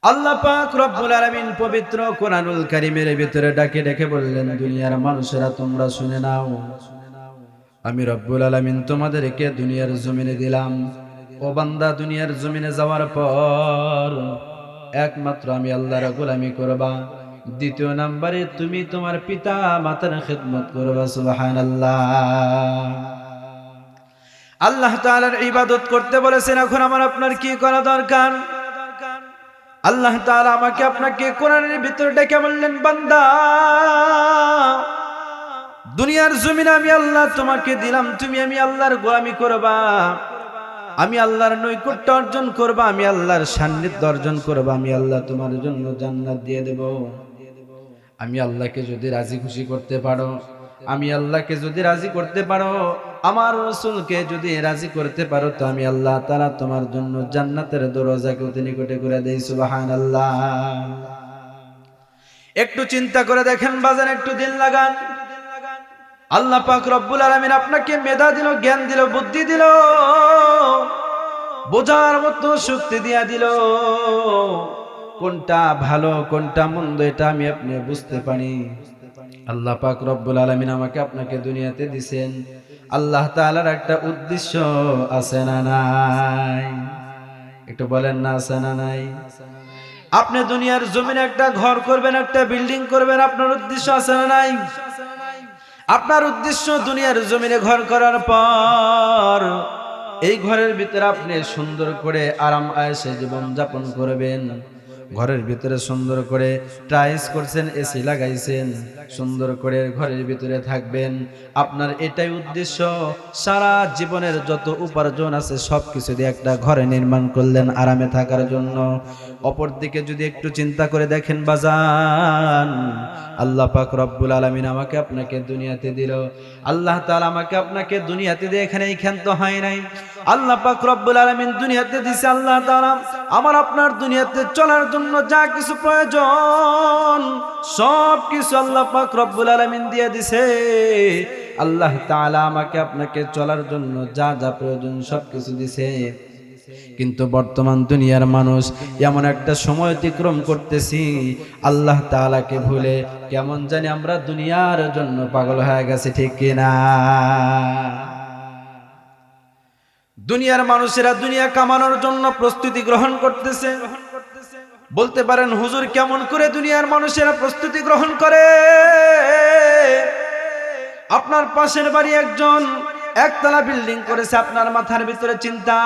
আল্লাহ পাক রব্বুল আলামিন পবিত্র কোরআনুল কারীমের ভিতরে ডাকে ডেকে বললেন, দুনিয়ার মানুষেরা তোমরা শুনে নাও, আমি রব্বুল আলামিন তোমাদেরকে দুনিয়ার জমিনে দিলাম। ও বান্দা, দুনিয়ার জমিনে যাওয়ার পর একমাত্র আমি আল্লাহর গোলামি করবা। দ্বিতীয় নম্বরে তুমি তোমার পিতা মাতার খেদমত করবা। সুবহানাল্লাহ। আল্লাহ তাআলার ইবাদত করতে বলেছেন, এখন আমার আপনার কি করা দরকার? আল্লাহ তাআলা আমাকে আপনাকে কোরআনের ভিতরে ডেকে বললেন, বান্দা, দুনিয়ার জমিনে আমি আল্লাহ তোমাকে দিলাম, তুমি আমি আল্লাহর গোলামি করবা, আমি আল্লাহর নৈকট্য অর্জন করবা, আমি আল্লাহর সান্নিধ্য অর্জন করবা, আমি আল্লাহ তোমার জন্য জান্নাত দিয়ে দেব। আমি আল্লাহকে যদি রাজি খুশি করতে পারো, আমি আল্লাহকে যদি রাজি করতে পারো, আমার রাসূলকে যদি রাজি করতে পারো, তো আমি আল্লাহ তাআলা তোমার জন্য জান্নাতের দরজাকে অতি নিকটে করে দেই। সুবহানাল্লাহ। একটু চিন্তা করে দেখেন বাজান, একটু দিল লাগান। আল্লাহ পাক রব্বুল আলামিন আপনাকে মেধা দিল, জ্ঞান দিল, বুদ্ধি দিল, বোঝার মতো শক্তি দিয়া দিল। কোনটা ভালো কোনটা মন্দ এটা আমি আপনি বুঝতে পারি। আল্লাহ পাক রব্বুল আলামিন আমাকে আপনাকে দুনিয়াতে দিবেন, আল্লাহ তাআলার একটা উদ্দেশ্য আছে না নাই? একটু বলেন না, আছে না নাই? আপনি দুনিয়ার জমিনে একটা ঘর করবেন, একটা বিল্ডিং করবেন, আপনার উদ্দেশ্য আছে না নাই? আপনার উদ্দেশ্য দুনিয়ার জমিনে ঘর করার পর এই ঘরের ভিতরে আপনি সুন্দর করে আরাম আয়েশে জীবন যাপন করবেন। ঘরের ভিতরে সুন্দর করে টাইলস করছেন, এসি লাগাইছেন, সুন্দর করে ঘরের ভিতরে থাকবেন। আপনার এটাই উদ্দেশ্য। সারা জীবনের যত উপার্জন আছে সবকিছু দিয়ে একটা ঘরে নির্মাণ করলেন আরামে থাকার জন্য। অপরদিকে যদি একটু চিন্তা করে দেখেন বাজান, আল্লাহ পাক রব্বুল আলামিন আমাকে আপনাকে দুনিয়াতে দিল। আল্লাহ তাআলা আমাকে আপনাকে দুনিয়াতে দিয়ে এখানেই ক্ষান্ত হয় নাই। আল্লাহ পাক রব্বুল আলামিন দুনিয়াতে দিয়েছে। আল্লাহ তাআলা আমার আপনার দুনিয়াতে চলার জন্য যা কিছু প্রয়োজন সব কিছু আল্লাহ পাক রব্বুল আলামিন দিয়ে দিয়েছে। আল্লাহ তাআলা আমাকে আপনাকে চলার জন্য যা যা প্রয়োজন সব কিছু দিয়েছে। কিন্তু বর্তমান দুনিয়ার মানুষ এমন একটা সময় অতিক্রম করতেছি, আল্লাহ তাআলাকে ভুলে কেমন জানি আমরা দুনিয়ার জন্য পাগল হয়ে গেছি, ঠিক কিনা? দুনিয়ার মানুষেরা দুনিয়া কামানোর জন্য প্রস্তুতি গ্রহণ করতেছে। বলতে পারেন, হুজুর কেমন করে দুনিয়ার মানুষেরা প্রস্তুতি গ্রহণ করে? আপনার পাশের বাড়ি একজন একতলা বিল্ডিং করেছে, আপনার মাথার ভিতরে চিন্তা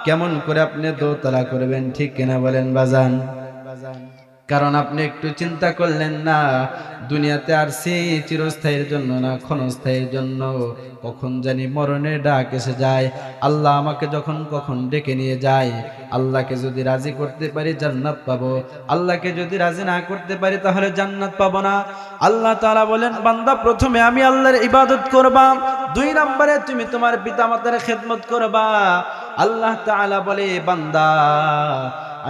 কেমন করে আপনি দোতলা করবেন, ঠিক কিনা বলেন বাজান? কারণ আপনি একটু চিন্তা করলেন না, দুনিয়াতে আসছি চিরস্থায়ীর জন্য না, ক্ষণস্থায়ীর জন্য। কখন জানি মরণের ডাক এসে যায়। আল্লাহ আমাকে যখন কখন ডেকে নিয়ে যায়, আল্লাহকে যদি রাজি করতে পারি জান্নাত পাবো, আল্লাহকে যদি রাজি না করতে পারি তাহলে জান্নাত পাবো না। আল্লাহ তাআলা বলেন, বান্দা, প্রথমে আমি আল্লাহর ইবাদত করবা, 2 নম্বরে তুমি তোমার পিতামাতার খেদমত করবা। আল্লাহ তাআলা বলে, বান্দা,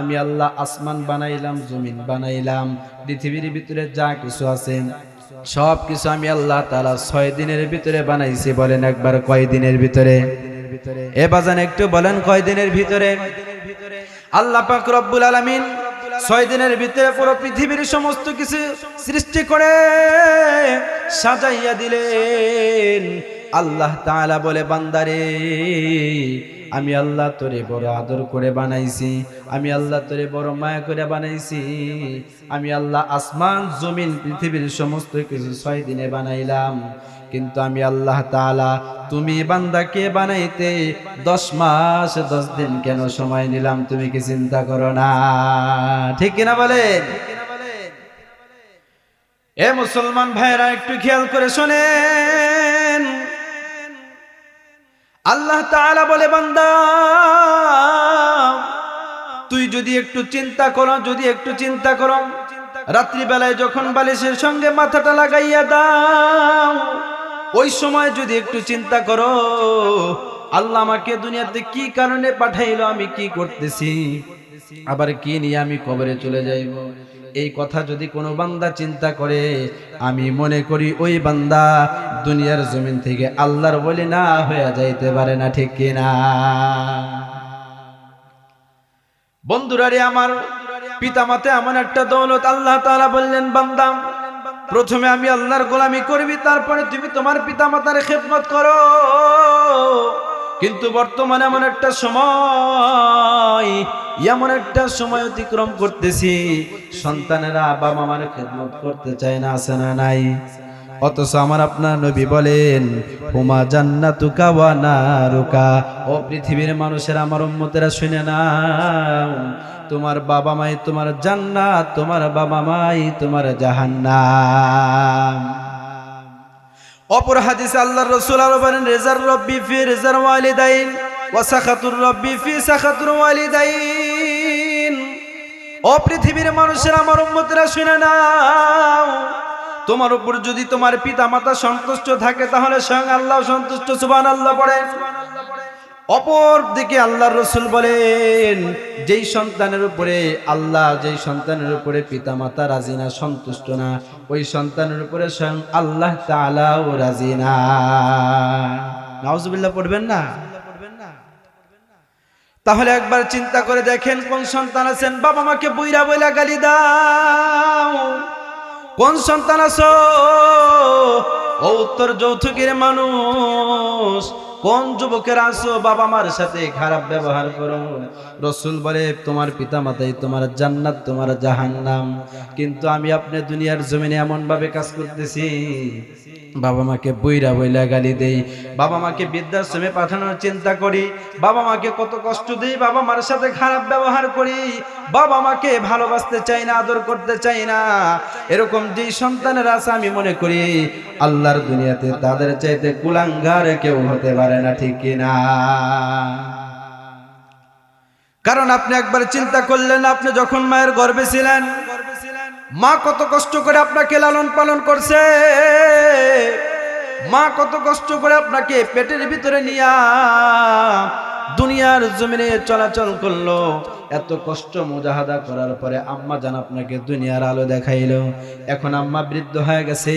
আমি আল্লাহ আসমান বানাইলাম, জমিন বানাইলাম, পৃথিবীর ভিতরে যা কিছু আছে সব কিছু আমি আল্লাহ তাআলা 6 দিনের ভিতরে বানাইছি। বলেন একবার, কয় দিনের ভিতরে? এ বাজান একটু বলেন, কয় দিনের ভিতরে? আল্লাহ পাক রব্বুল আলামিন 6 দিনের ভিতরে পুরো পৃথিবীর সমস্ত কিছু সৃষ্টি করে সাজাইয়া দিলেন। আল্লাহ তাআলা বলে, বান্দারে, আমি আল্লাহ তোরে বড় আদর করে বানাইছি, আমি আল্লাহ তোরে বড় মায়া করে বানাইছি। আমি আল্লাহ আসমান জমিন পৃথিবীর সমস্ত কিছু 6 দিনে বানাইলাম। কিন্তু আমি আল্লাহ তাআলা তুমি বান্দাকে বানাইতে 10 মাস 10 দিন কেন সময় নিলাম, তুমি কি চিন্তা করো না? ঠিক কিনা বলেন? এ মুসলমান ভাইরা, একটু খেয়াল করে শোনেন। আল্লাহ তাআলা বলে, বান্দা, তুই যদি একটু চিন্তা করো, যদি একটু চিন্তা করো, রাত্রি বেলায় যখন বালিশের সঙ্গে মাথাটা লাগাইয়া দাও, ওই সময় যদি একটু চিন্তা করো, আল্লাহ আমাকে দুনিয়াতে কি কারণে পাঠাইলো, আমি কি করতেছি, আবার কি নিয়ে আমি কবরে চলে যাইব, এই কথা যদি কোনো বান্দা চিন্তা করে, আমি মনে করি ওই বান্দা দুনিয়ার জমিন থেকে আল্লাহর ওলি না হয়ে যাইতে পারে না, ঠিক কিনা? বন্ধুরা রে আমার, পিতামাতা এমন একটা দৌলত, আল্লাহ তাআলা বললেন বান্দা প্রথমে আমি আল্লাহর গোলামি করবি, তারপরে তুমি তোমার পিতামাতার খেদমত করো। কিন্তু বর্তমানে এমন একটা সময় অতিক্রম করতেছি, সন্তানেরা বাবা মার খেদমত করতে চায় না, আছে না নাই? অথচ আমার আপনার নবী বলেন হুমা জান্নাতুকা ওয়া নারুকা, ও পৃথিবীর মানুষের আমার উম্মতেরা শুনে নাও, তোমার বাবা মাই তোমার জান্নাত, তোমার বাবা মাই তোমার জাহান্নাম। অপর হাদিসে আল্লাহর রাসূল আরো বলেন রিজার রব্বি ফি রিজার ওয়ালিদাইন ওয়া সাখাতুর রব্বি ফি সাখাতুর ওয়ালিদাইন। ও পৃথিবীর মানুষের আমার উম্মতেরা শুনে নাও, তোমার উপর যদি তোমার পিতামাতা সন্তুষ্ট থাকে তাহলে স্বয়ং আল্লাহ সন্তুষ্ট, সুবহানাল্লাহ পড়েন। অপর দিকে আল্লাহর রাসূল বলেন যেই সন্তানের উপরে পিতামাতা রাজি না, সন্তুষ্ট না, ওই সন্তানের উপরে স্বয়ং আল্লাহ তাআলাও রাজি না। নাউজুবিল্লাহ পড়বেন না? তাহলে একবার চিন্তা করে দেখেন, কোন সন্তান আছেন বাবা মাকে বুইরা বইলা গালি দাও? কোন সন্তান আছো ও উত্তর যৌতুকের মানুষ? কোন যুবকের আছো বাবা মার সাথে খারাপ ব্যবহার করো? রাসূল বলে তোমার পিতামাতাই তোমার জান্নাত, তোমার জাহান্নাম। কিন্তু আমি আপনি দুনিয়ার জমিনে এমন ভাবে কাজ করতেছি, বাবা মাকে বইরা বইলা গালি দেই, বাবা মাকে বৃদ্ধাশ্রমে পাঠানোর চিন্তা করি, বাবা মাকে কত কষ্ট দেই, বাবা মার সাথে খারাপ ব্যবহার করি, বাবা মাকে ভালোবাসতে চাই না, আদর করতে চাই না। এরকম যে সন্তানের আছে আমি মনে করি আল্লাহর দুনিয়াতে তাদের চাইতে কুলাঙ্গার কেউ হতে পারে না, ঠিক কিনা? কারণ আপনি একবার চিন্তা করলেন, আপনি যখন মায়ের গর্ভে ছিলেন, মা কত কষ্ট করে আপনাকে লালন পালন করছে, মা কত কষ্ট করে আপনাকে পেটের ভিতরে নিয়া দুনিয়ার জমিনে চলাচল করলো। এত কষ্ট মুজাহাদা করার পরে আম্মা জান আপনাকে দুনিয়ার আলো দেখাইলো। এখন আম্মা বৃদ্ধ হয়ে গেছে,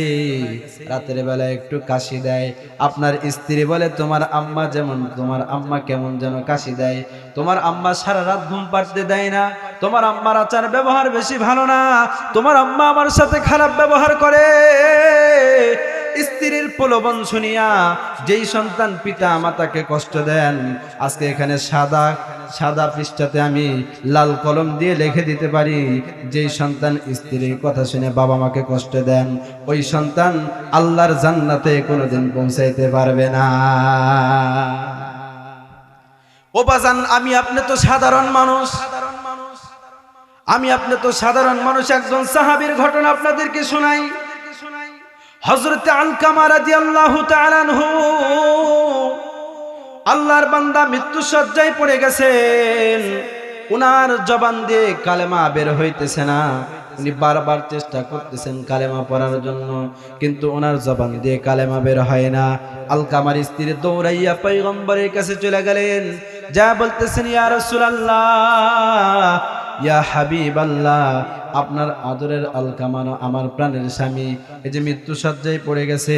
রাতের বেলা একটু কাশি দেয়। আপনার স্ত্রী বলে তোমার আম্মা কেমন যেন কাশি দেয়, তোমার আম্মা সারা রাত ঘুম পাড়তে দেয় না, তোমার আম্মার আচার ব্যবহার বেশি ভালো না, তোমার আম্মা আমার সাথে খারাপ ব্যবহার করে। স্ত্রীর প্রলোভন শুনিয়া যেই সন্তান পিতা মাতাকে কষ্ট দেন, আজকে এখানে সাদা পৃষ্ঠাতে আমি লাল কলম দিয়ে লিখে দিতে পারি, যেই সন্তান স্ত্রীর কথা শুনে বাবা মাকে কষ্ট দেন, ওই সন্তান আল্লাহর জান্নাতে কোনোদিন পৌঁছাইতে পারবে না। ও বাজান, আমি আপনি তো সাধারণ মানুষ, একজন সাহাবীর ঘটনা আপনাদেরকে শোনাই। হযরত আলকামা রাদিয়াল্লাহু তাআলা আনহু, আল্লাহর বান্দা মৃত্যু শয্যায় পড়ে গেছেন, উনার জবান দিয়ে কালেমা বের হইতেছে না। উনি বারবার চেষ্টা করতেছেন কালেমা পড়ার জন্য, কিন্তু ওনার জবান দিয়ে কালেমা বের হয় না। আলকামার স্ত্রী দৌড়াইয়া পয়গম্বরের কাছে চলে গেলেন, যা বলতেছেন ইয়া রাসূলুল্লাহ, ইয়া হাবিবাল্লাহ, আপনার আদরের আলকামানো আমার প্রাণের স্বামী, এই যে মৃত্যু শয্যায় পড়ে গেছে,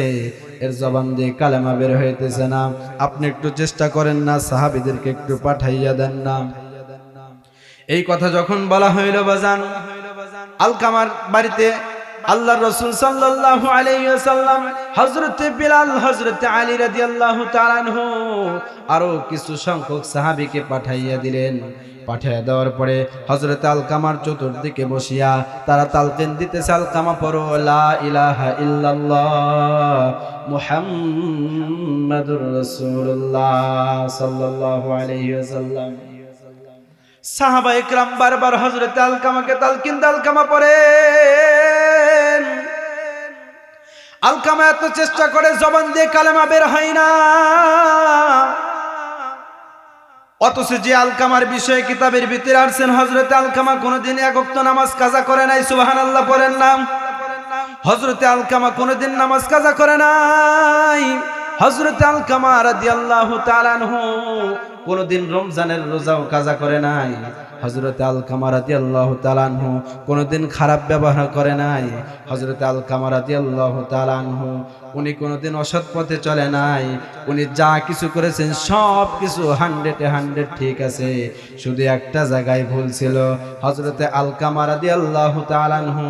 এর জবান দিয়ে কালেমা বের হইতেছে না, আপনি একটু চেষ্টা করেন না, সাহাবীদেরকে একটু পাঠাইয়া দেন না। এই কথা যখন বলা হইল বাজান, আলকামার বাড়িতে আল্লাহর রাসূল সাল্লাল্লাহু আলাইহি ওয়াসাল্লাম, হযরত বিলাল, হযরত আলী রাদিয়াল্লাহু তাআলা আনহু আরো কিছু সংখ্যক সাহাবীকে পাঠাইয়া দিলেন। পাঠিয়ে দেওয়ার পরে হযরত আলকামার চতুর্দিকে বসিয়া তারা তালকিন দিতেছে, আলকামা পড়ো লা ইলাহা ইল্লাল্লাহ মুহাম্মাদুর রাসূলুল্লাহ সাল্লাল্লাহু আলাইহি ওয়াসাল্লাম। সাহাবা ইকরাম বারবার হযরত আলকামাকে তালকিন দিয়ে আলকামা পড়েন। আলকামা এত চেষ্টা করে, জবান দিয়ে কালেমা বের হয় না। অথচ যে আলকামার বিষয়ে কিতাবের ভিতরে আসছেন, হযরত আলকামা কোনোদিন এক ওয়াক্ত নামাজ কাজা করে নাই, সুবহানাল্লাহ পড়েন না। হযরত আলকামা কোনোদিন নামাজ কাজা করে নাই। হযরত আলকামা রাদিয়াল্লাহু তাআলা আনহু কোনোদিন রমজানের রোজাও কাজা করে নাই। হযরতে আলকামা রাদিয়াল্লাহু তাআলা আনহু কোনোদিন খারাপ ব্যবহার করে নাই। হযরতে আলকামা রাদিয়াল্লাহু তাআলা আনহু উনি কোনোদিন অসৎ পথে চলে নাই। উনি যা কিছু করেছেন সব কিছু 100 ঠিক আছে, শুধু একটা জায়গায় ভুল ছিল। হযরতে আলকামা রাদিয়াল্লাহু তাআলা আনহু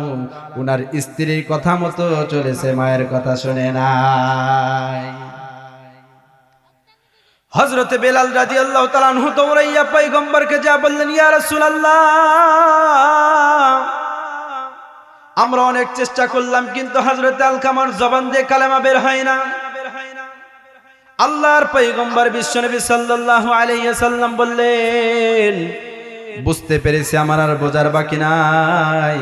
উনার স্ত্রীর কথা মতো চলেছে, মায়ের কথা শুনে নাই। হযরতে বেলাল রাদিয়াল্লাহু তাআলা আনহু দৌড়াইয়া পয়গম্বরকে যা বললেন, ইয়া রাসূলুল্লাহ, আমরা অনেক চেষ্টা করলাম কিন্তু হযরতে আলকামার জবান দিয়ে কালেমা বের হয় না। আল্লাহর পয়গম্বর বিশ্বনবী সাল্লাল্লাহু আলাইহি ওয়াসাল্লাম বললেন, বুঝতে পেরেছি, আমার আর বোঝার বাকি নাই।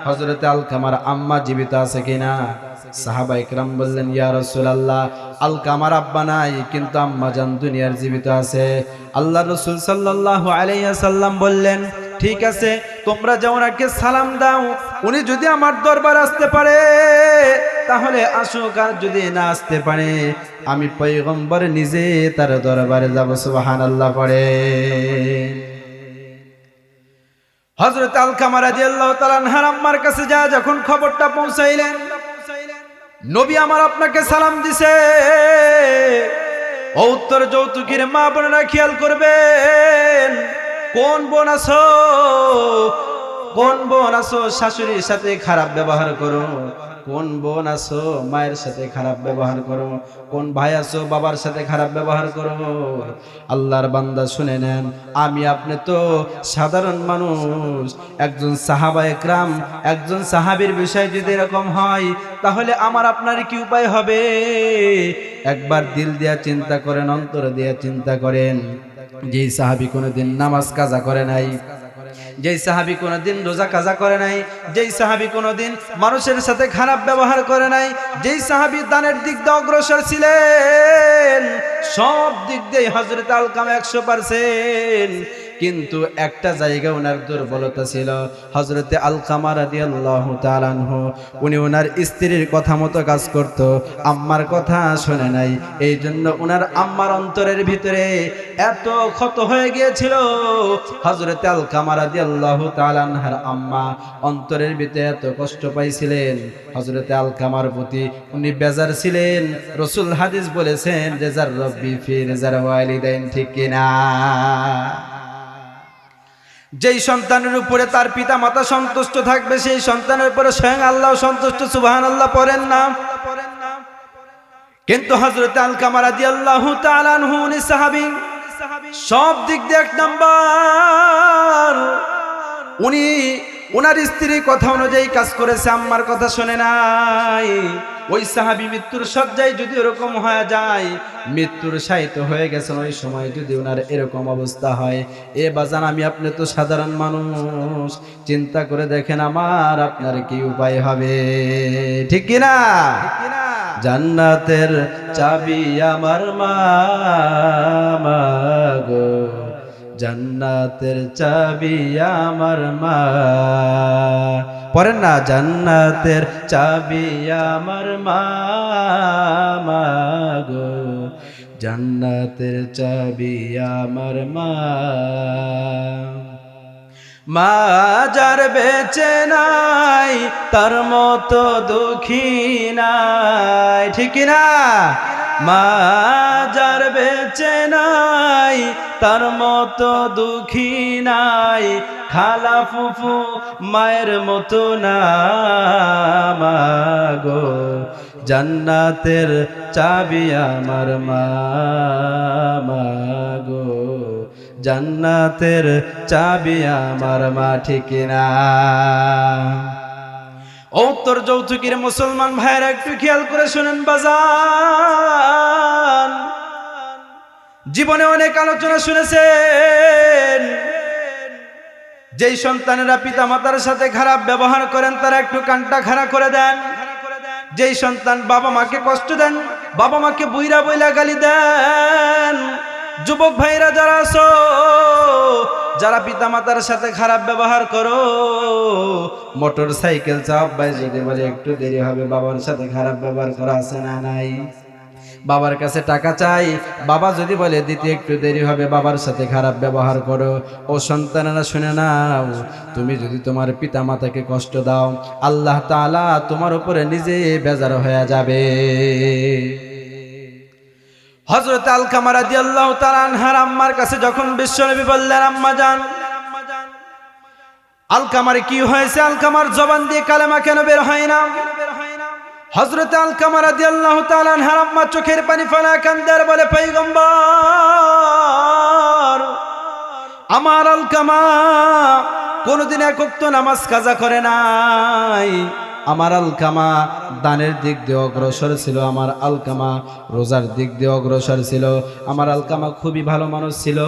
হযরতে আলকামার আম্মা জীবিত আছে কিনা? সাহাবা ইকরাম বললেন, ইয়া রাসূলুল্লাহ, আলকামার আব্বা নাই কিন্তু আম্মা জান দুনিয়ার জীবিত আছে। আল্লাহ রাসূল সাল্লাল্লাহু আলাইহি ওয়াসাল্লাম বললেন, ঠিক আছে, তোমরা যে ওনাকে সালাম দাও, উনি যদি আমার দরবার আসতে পারে তাহলে আসুক, আর যদি না আসতে পারে আমি পয়গম্বর নিজে তার দরবারে যাব। সুবহানাল্লাহ পড়ে। হযরত আলকামা রাদিয়াল্লাহু তাআলা আনহার আম্মার কাছে যা যখন খবরটা পৌঁছাইলেন, নবী আমার আপনাকে সালাম দিছে। ও উত্তর যৌতুকের মা বোনেরা খেয়াল করবেন, কোন বোন আছো, কোন বোন আছো শাশুড়ির সাথে খারাপ ব্যবহার করো, কোন বোন আছো মায়ের সাথে খারাপ ব্যবহার করো, কোন ভাই আছো বাবার সাথে খারাপ ব্যবহার করো। আল্লাহর বান্দা শুনে নেন, আমি আপনি তো সাধারণ মানুষ। একজন সাহাবা একরাম, একজন সাহাবীর বিষয় যদি এরকম হয় তাহলে আমার আপনার কি উপায় হবে? একবার দিল দিয়া চিন্তা করেন, অন্তর দিয়া চিন্তা করেন। যেই সাহাবী কোনোদিন নামাজ কাজা করে নাই, যেই সাহাবী কোনোদিন রোজা কাজা করে নাই, যেই সাহাবী কোনোদিন মানুষের সাথে খারাপ ব্যবহার করে নাই, যেই সাহাবী দানের দিক দিয়ে অগ্রসর ছিলেন, সব দিক দিয়ে হযরত আলকামা 100%, কিন্তু একটা জায়গা ওনার দুর্বলতা ছিল। হযরতে আলকামা রাদিয়াল্লাহু তাআলা আনহু উনি ওনার স্ত্রীর কথা মতো কাজ করত, আম্মার কথা শুনে নাই। এই জন্য ওনার আম্মার অন্তরের ভিতরে এত ক্ষত হয়ে গিয়েছিল। হযরতে আলকামা রাদিয়াল্লাহু তাআলা আনহার আম্মা অন্তরের ভিতরে এত কষ্ট পাইছিলেন, হযরতে আলকামার প্রতি উনি বেজার ছিলেন। রাসূল হাদিস বলেছেন, রেজার রব্বি ফি রেজার ওয়ালিদাইন, ঠিক কিনা? যেই সন্তানের উপরে তার পিতা মাতা সন্তুষ্ট থাকবে সেই সন্তানের উপরে স্বয়ং আল্লাহ সন্তুষ্ট। সুবহানাল্লাহ পড়েন না? কিন্তু হযরতে আলকামা রাদিয়াল্লাহু তাআলা আনহু উনি সাহাবী, সব দিক দিয়ে 1 নাম্বার। উনি ওনার স্ত্রীর কথা অনুযায়ী কাজ করেছে, আম্মার কথা শুনে নাই। ওই সাহাবী মৃত্যুর শয্যায় যদি এরকম হয়ে যায়, মৃত্যুর শায়িত হয়ে গেছেন, ওই সময় যদি ওনার এরকম অবস্থা হয়, এ বাজান আমি আপনি তো সাধারণ মানুষ, চিন্তা করে দেখেন আমার আপনার কি উপায় হবে, ঠিক কিনা? জান্নাতের চাবি আমার মা গো, জান্নাতের চাবি আমার মা। পড়েন না, জান্নাতের চাবি আমার মা গো, জান্নাতের চাবি আমার মা। মা যার বেঁচে নাই তার মতো দুঃখী নাই, ঠিক না? মা যার বেঁচে নাই তার মতো দুঃখী নাই, খালা ফুফু মায়ের মতো না মা গো, জান্নাতের চাবি আমার মা গো, জান্নাতের চাবি আমার মা, ঠিক না? উত্তর যৌতুকের মুসলমান ভাইয়েরা একটু খেয়াল করে শুনেন বাজান, জীবনে অনেক আলোচনা শুনেছেন। যেই সন্তানেরা পিতা মাতার সাথে খারাপ ব্যবহার করেন তারা একটু কানটা খাড়া করে দেন। যেই সন্তান বাবা মাকে কষ্ট দেন, বাবা মাকে বুইরা বইলা গালি দেন, যুবক ভাইরা যারা আছো, যারা পিতা মাতার সাথে খারাপ ব্যবহার করো, মোটর সাইকেল চাপ ভাই যদি বলে একটু দেরি হবে, বাবার সাথে খারাপ ব্যবহার করা আছে না নাই? বাবার কাছে টাকা চাই, বাবা যদি বলে দিতে একটু দেরি হবে, বাবার সাথে খারাপ ব্যবহার করো। ও সন্তানেরা শুনে নাও, তুমি যদি তোমার পিতা মাতাকে কষ্ট দাও, আল্লাহ তাআলা তোমার উপরে নিজে বেজার হয়ে যাবে। হযরত আলকামা রাদিয়াল্লাহু তাআলা আনহার আম্মার কাছে যখন বিশ্বনবী বললেন, আম্মা জান, আলকামার কি হয়েছে? আলকামার জবান দিয়ে কালেমা কেন বের হয় না? হযরত আলকামা রাদিয়াল্লাহু তাআলা আনহার আম্মা চোখের পানি ফেলা কান্দার বলে, পয়গম্বর, আমার আলকামা কোনদিন এক ওয়াক্ত নামাজ কাজা করে নাই। আমার আলকামা দানের দিক দিয়ে অগ্রসর ছিল, আমার আলকামা রোজার দিক দিয়ে অগ্রসর ছিল, আমার আলকামা খুবই ভালো মানুষ ছিল।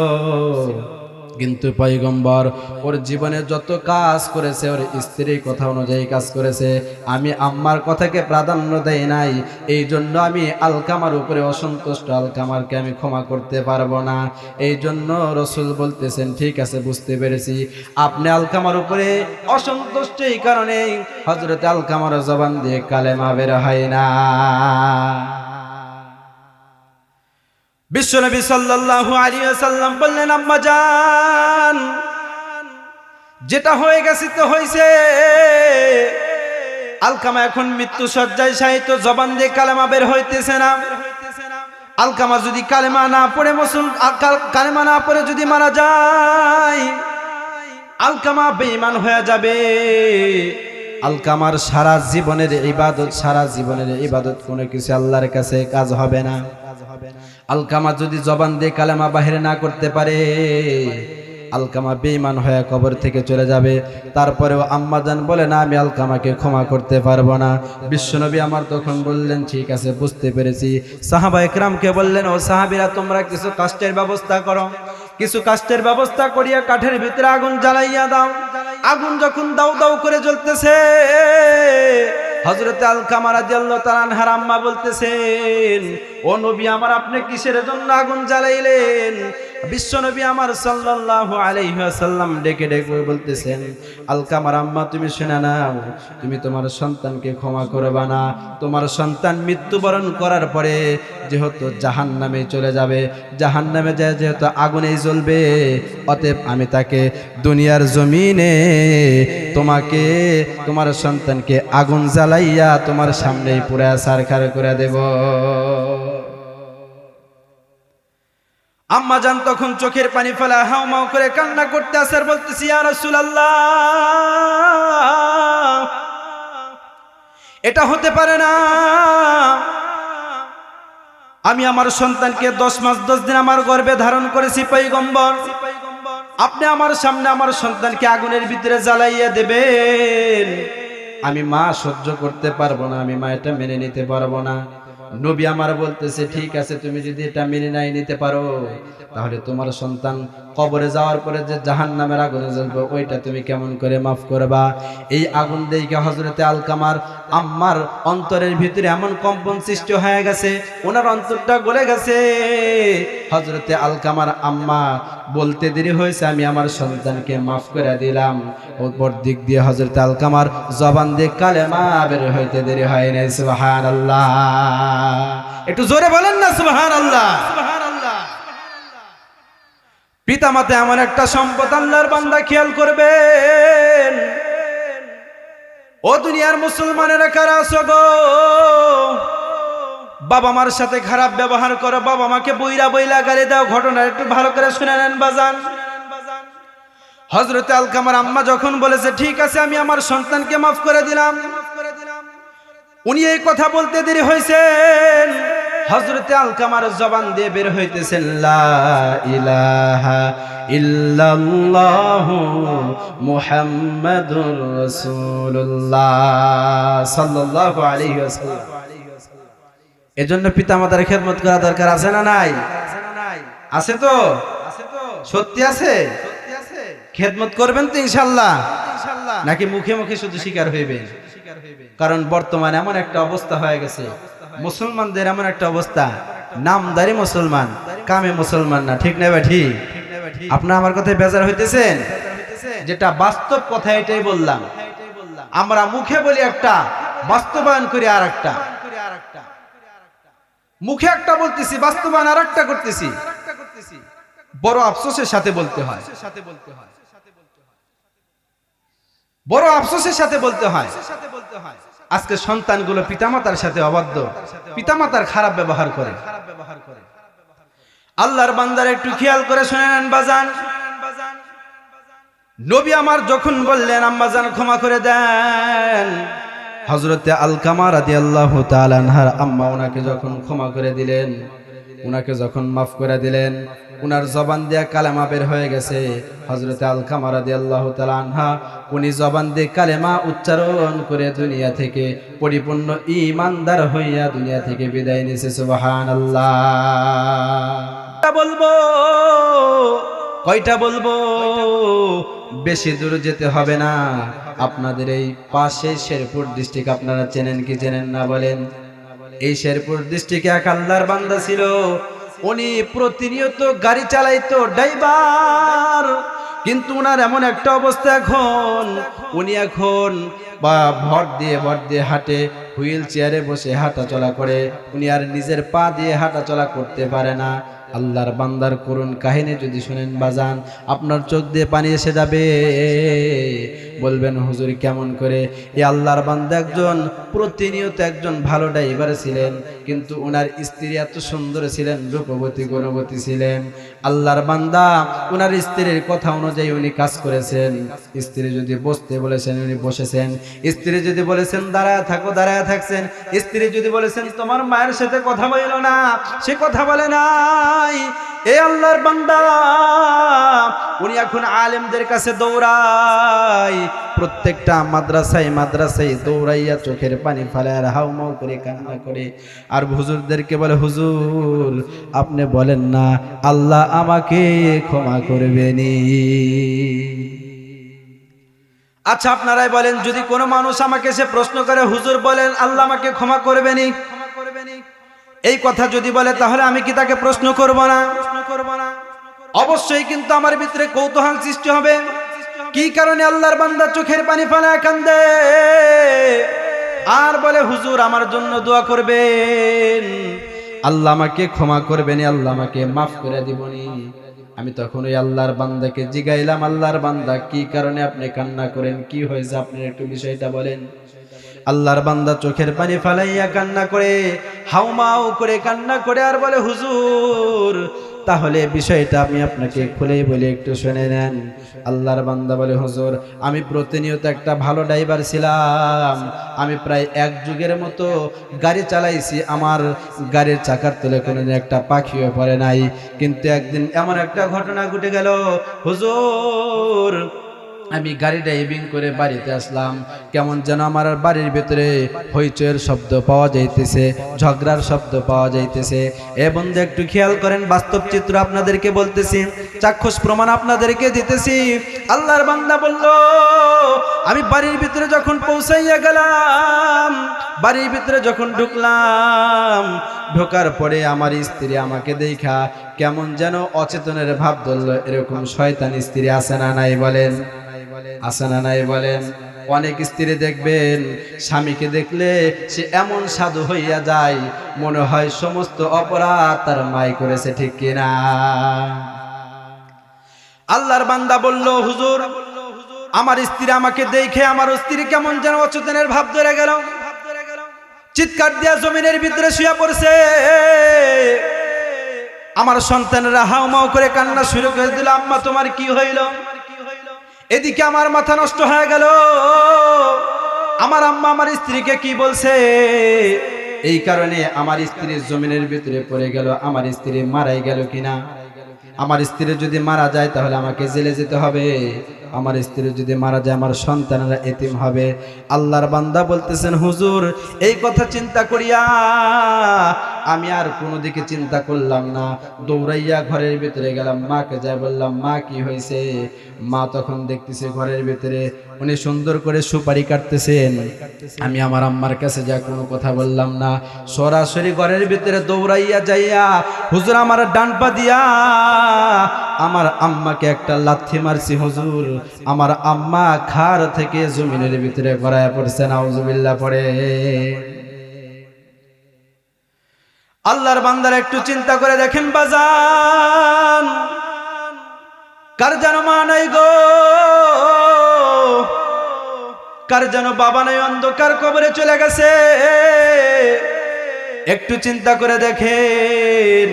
কিন্তু পয়গম্বর ওর জীবনে যত কাজ করেছে ওর স্ত্রীর কথা অনুযায়ী কাজ করেছে, আমি আম্মার কথাকে প্রাধান্য দেই নাই, এই জন্য আমি আলকামার উপরে অসন্তুষ্ট, আলকামারকে আমি ক্ষমা করতে পারবো না। এই জন্য রসুল বলতেছেন, ঠিক আছে বুঝতে পেরেছি, আপনি আলকামার উপরে অসন্তুষ্ট, এই কারণে হযরত আলকামার জবান দিয়ে কালেমা বের হয় না। বিশ্বনবী সাল্লাল্লাহু আলাইহি ওয়াসাল্লাম বললেন, আম্মা জান, যেটা হয়ে গেছে তো হয়েছে, আলকামা এখন মৃত্যু সজ্জায় শায়িত, জবান দিয়ে কালেমা বের হইতেছে না। আলকামা যদি কালেমা না পড়ে কালেমা না পড়ে যদি মারা যায়, আলকামা বেঈমান হয়ে যাবে। আলকামার সারা জীবনের ইবাদত কোনো কিছু আল্লাহর কাছে কাজ হবে না। আলকামা যদি জবান দিয়ে কালেমা বাহির না করতে পারে, আলকামা বেঈমান হয়ে কবর থেকে চলে যাবে। তারপরেও আম্মাজান বলে না, আমি আলকামাকে ক্ষমা করতে পারবো না। বিশ্বনবী আমার তখন বললেন, ঠিক আছে বুঝতে পেরেছি। সাহাবা একরামকে বললেন, ও সাহাবীরা, তোমরা কিছু কাষ্টের ব্যবস্থা করো, কিছু কাষ্টের ব্যবস্থা করিয়া কাঠের ভিতরে আগুন জ্বালাইয়া দাও। আগুন যখন দাউ দাউ করে জ্বলতেছে, হযরত আলকামা রাদিয়াল্লাহু তাআলা আনহার আম্মা বলতেছেন, ও নবী আমার, আপনি কিসের জন্য আগুন জ্বালাইলেন? বিশ্বনবী আমার সাল্লাল্লাহু আলাইহি ওয়াসাল্লাম ডেকে ডেকে বলতেছেন, আলকামার আম্মা, তুমি শুনে নাও, তুমি তোমার সন্তানকে ক্ষমা করবে না। তোমার সন্তান মৃত্যুবরণ করার পরে যেহেতু জাহান্নামে চলে যাবে, জাহান্নামে যায় যেহেতু আগুনেই জ্বলবে, অতএব আমি তাকে দুনিয়ার জমিনে তোমাকে, তোমার সন্তানকে আগুন জ্বালাইয়া তোমার সামনেই পুরা ছারখার করে দেব। আম্মা জান তখন চোখের পানি ফেলা হাউমাউ করে কান্না করতে আসে, আর বলতেছি, ইয়া রাসূলুল্লাহ, এটা হতে পারে না। আমি আমার সন্তানকে 10 মাস 10 দিন আমার গর্ভে ধারণ করেছি, পয়গম্বর, আপনি আমার সামনে আমার সন্তানকে আগুনের ভিতরে জ্বালাইয়া দেবেন? আমি মা সহ্য করতে পারবো না, আমি মা এটা মেনে নিতে পারবো না। নবী আমার বলতেছে, ঠিক আছে, তুমি যদি এটা মেনে নাই নিতে পারো, তাহলে তোমার সন্তান কবরে যাওয়ার পরে যে জাহান্নামের আগুনে জ্বলবে, ওইটা তুমি কেমন করে মাফ করবা? এই আগুন দেখে হযরতে আলকামার আম্মার অন্তরের ভিতরে এমন কম্পন সৃষ্টি হয়ে গেছে, ওনার অন্তরটা গলে গেছে। হযরতে আলকামার আম্মা বলতে দেরি হয়েছে, আমি আমার সন্তানকে মাফ করে দিলাম। ওপর দিক দিয়ে হযরতে আলকামার জবান দিয়ে কালেমা বের হইতে দেরি হয় না। সুবহানাল্লাহ, একটু জোরে বলেন না সুবহানাল্লাহ। পিতামাতা এমন একটা সম্পদ, আল্লাহর বান্দা খেয়াল করবেন। ও দুনিয়ার মুসলমানেরা কারা আছো গো, বাবা মার সাথে খারাপ ব্যবহার করো, বাবা মাকে বইলা বইলা গালি দাও, ঘটনা একটু ভালো করে শুনে নেন বাজান। হযরতে আলকামার আম্মা যখন বলেছে, ঠিক আছে আমি আমার সন্তানকে মাফ করে দিলাম, উনি এই কথা বলতে দেরি হয়েছেন, হযরতে আলকামার জবান দিয়ে বের হইতেছেন, লা ইলাহা ইল্লাল্লাহু মুহাম্মাদুর রাসূলুল্লাহ সাল্লাল্লাহু আলাইহি ওয়াসাল্লাম। এজন্য পিতামাতার খেদমত করা দরকার আছে না নাই? আছে তো? সত্যি আছে? খেদমত করবেন তো ইনশাআল্লাহ, নাকি মুখে মুখে শুধু স্বীকার হইবেন? কারণ বর্তমানে এমন একটা অবস্থা হয়ে গেছে, মুসলমানদের এমন একটা অবস্থা, নামদারি মুসলমান, কামে মুসলমান না। ঠিক না ভাই? ঠিক। আপনারা আমার কথায় বেজার হইতেছেন? যেটা বাস্তব কথা এটাই বললাম। আমরা মুখে বলি একটা, বাস্তবায়ন করি আর একটা। মুখে একটা বলতেছি, বাস্তবায়ন আর একটা করতেছি। বড় আফসোসের সাথে বলতে হয়, বড় আফসোসের সাথে বলতে হয়, আজকে সন্তানগুলো পিতামাতার সাথে অবাধ্য, পিতামাতার খারাপ ব্যবহার করে। আল্লাহর বান্দার একটু খেয়াল করে শুনে নেন বাজান, নবী আমার যখন বললেন আম্মাজান ক্ষমা করে দেন, হযরতে আলকামা রাদিয়াল্লাহু তাআলা আনহার আম্মা ওনাকে যখন ক্ষমা করে দিলেন, ওনাকে যখন মাফ করে দিলেন, উনার জবান দিয়ে কালেমা বের হয়ে গেছে। হযরতে আলকামা রাদিয়াল্লাহু তাআলা আনহা উনি জবান দিয়ে কালেমা উচ্চারণ করে দুনিয়া থেকে পরিপূর্ণ ঈমানদার হইয়া দুনিয়া থেকে বিদায় নিয়েছে। সুবহানাল্লাহ। বলবো কয়টা বলবো, বেশি দূর যেতে হবে না। আপনাদের এই পাশে শেরপুর ডিস্ট্রিক্ট আপনারা চেনেন কি চেনেন না বলেন? এই শেরপুর ডিস্ট্রিক্টে এক আল্লাহর বান্দা ছিল, উনি প্রতিনিয়ত গাড়ি চালাইতো, ড্রাইভার। কিন্তু উনার এমন একটা অবস্থা, এখন উনি এখন ভর দিয়ে হাঁটে, হুইল চেয়ারে বসে হাঁটা চলা করে, উনি আর নিজের পা দিয়ে হাঁটা চলা করতে পারে না। আল্লাহর বান্দার করুণ কাহিনী যদি শুনেন বাজান, আপনার চোখ দিয়ে পানি এসে যাবে, বলবেন হুজুর কেমন করে? এই আল্লাহর বান্দা একজন প্রতিনিয়ত একজন ভালো ড্রাইভার ছিলেন, কিন্তু ওনার স্ত্রী এত সুন্দর ছিলেন, রূপবতী গুণবতী ছিলেন। আল্লাহর বান্দা ওনার স্ত্রীর কথা অনুযায়ী উনি কাজ করেছেন। স্ত্রী যদি বসতে বলেছেন উনি বসেছেন, স্ত্রী যদি বলেছেন দাঁড়ায় থাকো দাঁড়ায় থাকছেন, স্ত্রী যদি বলেছেন তোমার মায়ের সাথে কথা বলো না, সে কথা বলে নাই। এই আল্লাহর বান্দা উনি এখন আলেমদের কাছে দৌড়ায়, প্রত্যেকটা মাদ্রাসায় দৌড়াইয়া চোখের পানি ফেলে আর হাউমাউ করে কান্না করে, আর হুজুরদেরকে বলে হুজুর আপনি বলেন না আল্লাহ আমাকে ক্ষমা করবেনি। আচ্ছা আপনারাই বলেন, যদি কোনো মানুষ আমাকে সে প্রশ্ন করে হুজুর বলেন আল্লাহ আমাকে ক্ষমা করবেনি, এই কথা যদি বলে তাহলে আমি কি তাকে প্রশ্ন করব না? অবশ্যই, কিন্তু আমার ভিতরে কৌতূহল সৃষ্টি হবে, কি কারণে আল্লাহর বান্দা চোখের পানি ফেলে কান্দে আর বলে হুজুর আমার জন্য দোয়া করবেন, আল্লাহ আমাকে ক্ষমা করবেন, আল্লাহ আমাকে মাফ করে দিবনি। আমি তখন ওই আল্লাহর বান্দাকে জিগাইলাম, আল্লাহর বান্দা কি কারণে আপনি কান্না করেন, কি হয়েছে আপনার একটু বিষয়টা বলেন। আল্লাহর বান্দা চোখের পানি ফালাইয়া কান্না করে, হাউমাউ করে কান্না করে আর বলে হুজুর তাহলে বিষয়টা আমি আপনাকে খুলেই বলি একটু শুনে নেন। আল্লাহর বান্দা বলে হুজুর আমি প্রতিনিয়ত একটা ভালো ড্রাইভার ছিলাম, আমি প্রায় এক যুগের মতো গাড়ি চালাইছি, আমার গাড়ির চাকার তলে কোনোদিন একটা পাখিও পড়ে নাই, কিন্তু একদিন এমন একটা ঘটনা ঘটে গেল হুজুর, আমি গাড়ি ড্রাইভিং করে বাড়িতে আসলাম, কেমন যেন আমার বাড়ির ভিতরে হইচয়ের শব্দ পাওয়া যাইতেছে, ঝগড়ার শব্দ পাওয়া যাইতেছে। এ বন্ধু একটু খেয়াল করেন, বাস্তব চিত্র আপনাদেরকে বলতেছি, চাক্ষুষ প্রমাণ আপনাদেরকে দিতেছি। আল্লাহর বান্দা বলল আমি বাড়ির ভিতরে যখন পৌঁছাইয়া গেলাম, বাড়ির ভিতরে যখন ঢুকলাম, ঢোকার পরে আমার স্ত্রী আমাকে দেখা কেমন যেন অচেতনের ভাব ধরলো। এরকম শয়তান স্ত্রী আছে না নাই বলেন? আছে না নাই বলেন? অনেক স্ত্রী দেখবেন স্বামীকে দেখলে সে এমন সাধু হইয়া যায়, মনে হয় সমস্ত অপরাধ তার মাই করেছে, ঠিক কিনা? আল্লাহর বান্দা বলল হুজুর আমার স্ত্রী আমাকে দেখে আমার স্ত্রী কেমন যেন অচেতনের ভাব ধরে গেল, চিৎকার দিয়া জমিনের ভিতরে শুয়ে পড়ছে। আমার সন্তানেরা হাউমাউ করে কান্না শুরু করে দিল, আম্মা তোমার কি হইল? এদিকে আমার মাথা নষ্ট হয়ে গেল, আমার আম্মা আমার স্ত্রীকে কি বলছে, এই কারণে আমার স্ত্রী জমিনের ভিতরে পড়ে গেল। আমার স্ত্রী মারাই গেল কিনা? আমার স্ত্রী যদি মারা যায় তাহলে আমাকে জেলে যেতে হবে, আমার স্ত্রী যদি মারা যায় আমার সন্তানেরা এতিম হবে। আল্লাহর বান্দা বলতেছেন হুজুর এই কথা চিন্তা করিয়া আমি আর কোনো দিকে চিন্তা করলাম না, দৌড়াইয়া ঘরের ভিতরে গেলাম, মাকে যাই বললাম মা কি হয়েছে? মা তখন দেখতেছে ঘরের ভিতরে উনি সুন্দর করে সুপারি কাটতেছেন। আমি আমার আম্মার কাছে যা কোনো কথা বললাম না, সরাসরি ঘরের ভিতরে দৌড়াইয়া যাইয়া হুজুর আমার ডান পা দিয়া আমার আম্মাকে একটা লাথি মারছি হুজুর, আমার আম্মা খার থেকে জমিনের ভিতরে গড়ায় পড়ছে, নাউজুবিল্লাহ পড়ে। আল্লাহর বান্দারা একটু চিন্তা করে দেখেন বাজান, কার যেন মা নাই গো, কার যেন বাবা নাই, অন্ধকার কবরে চলে গেছে। একটু চিন্তা করে দেখেন,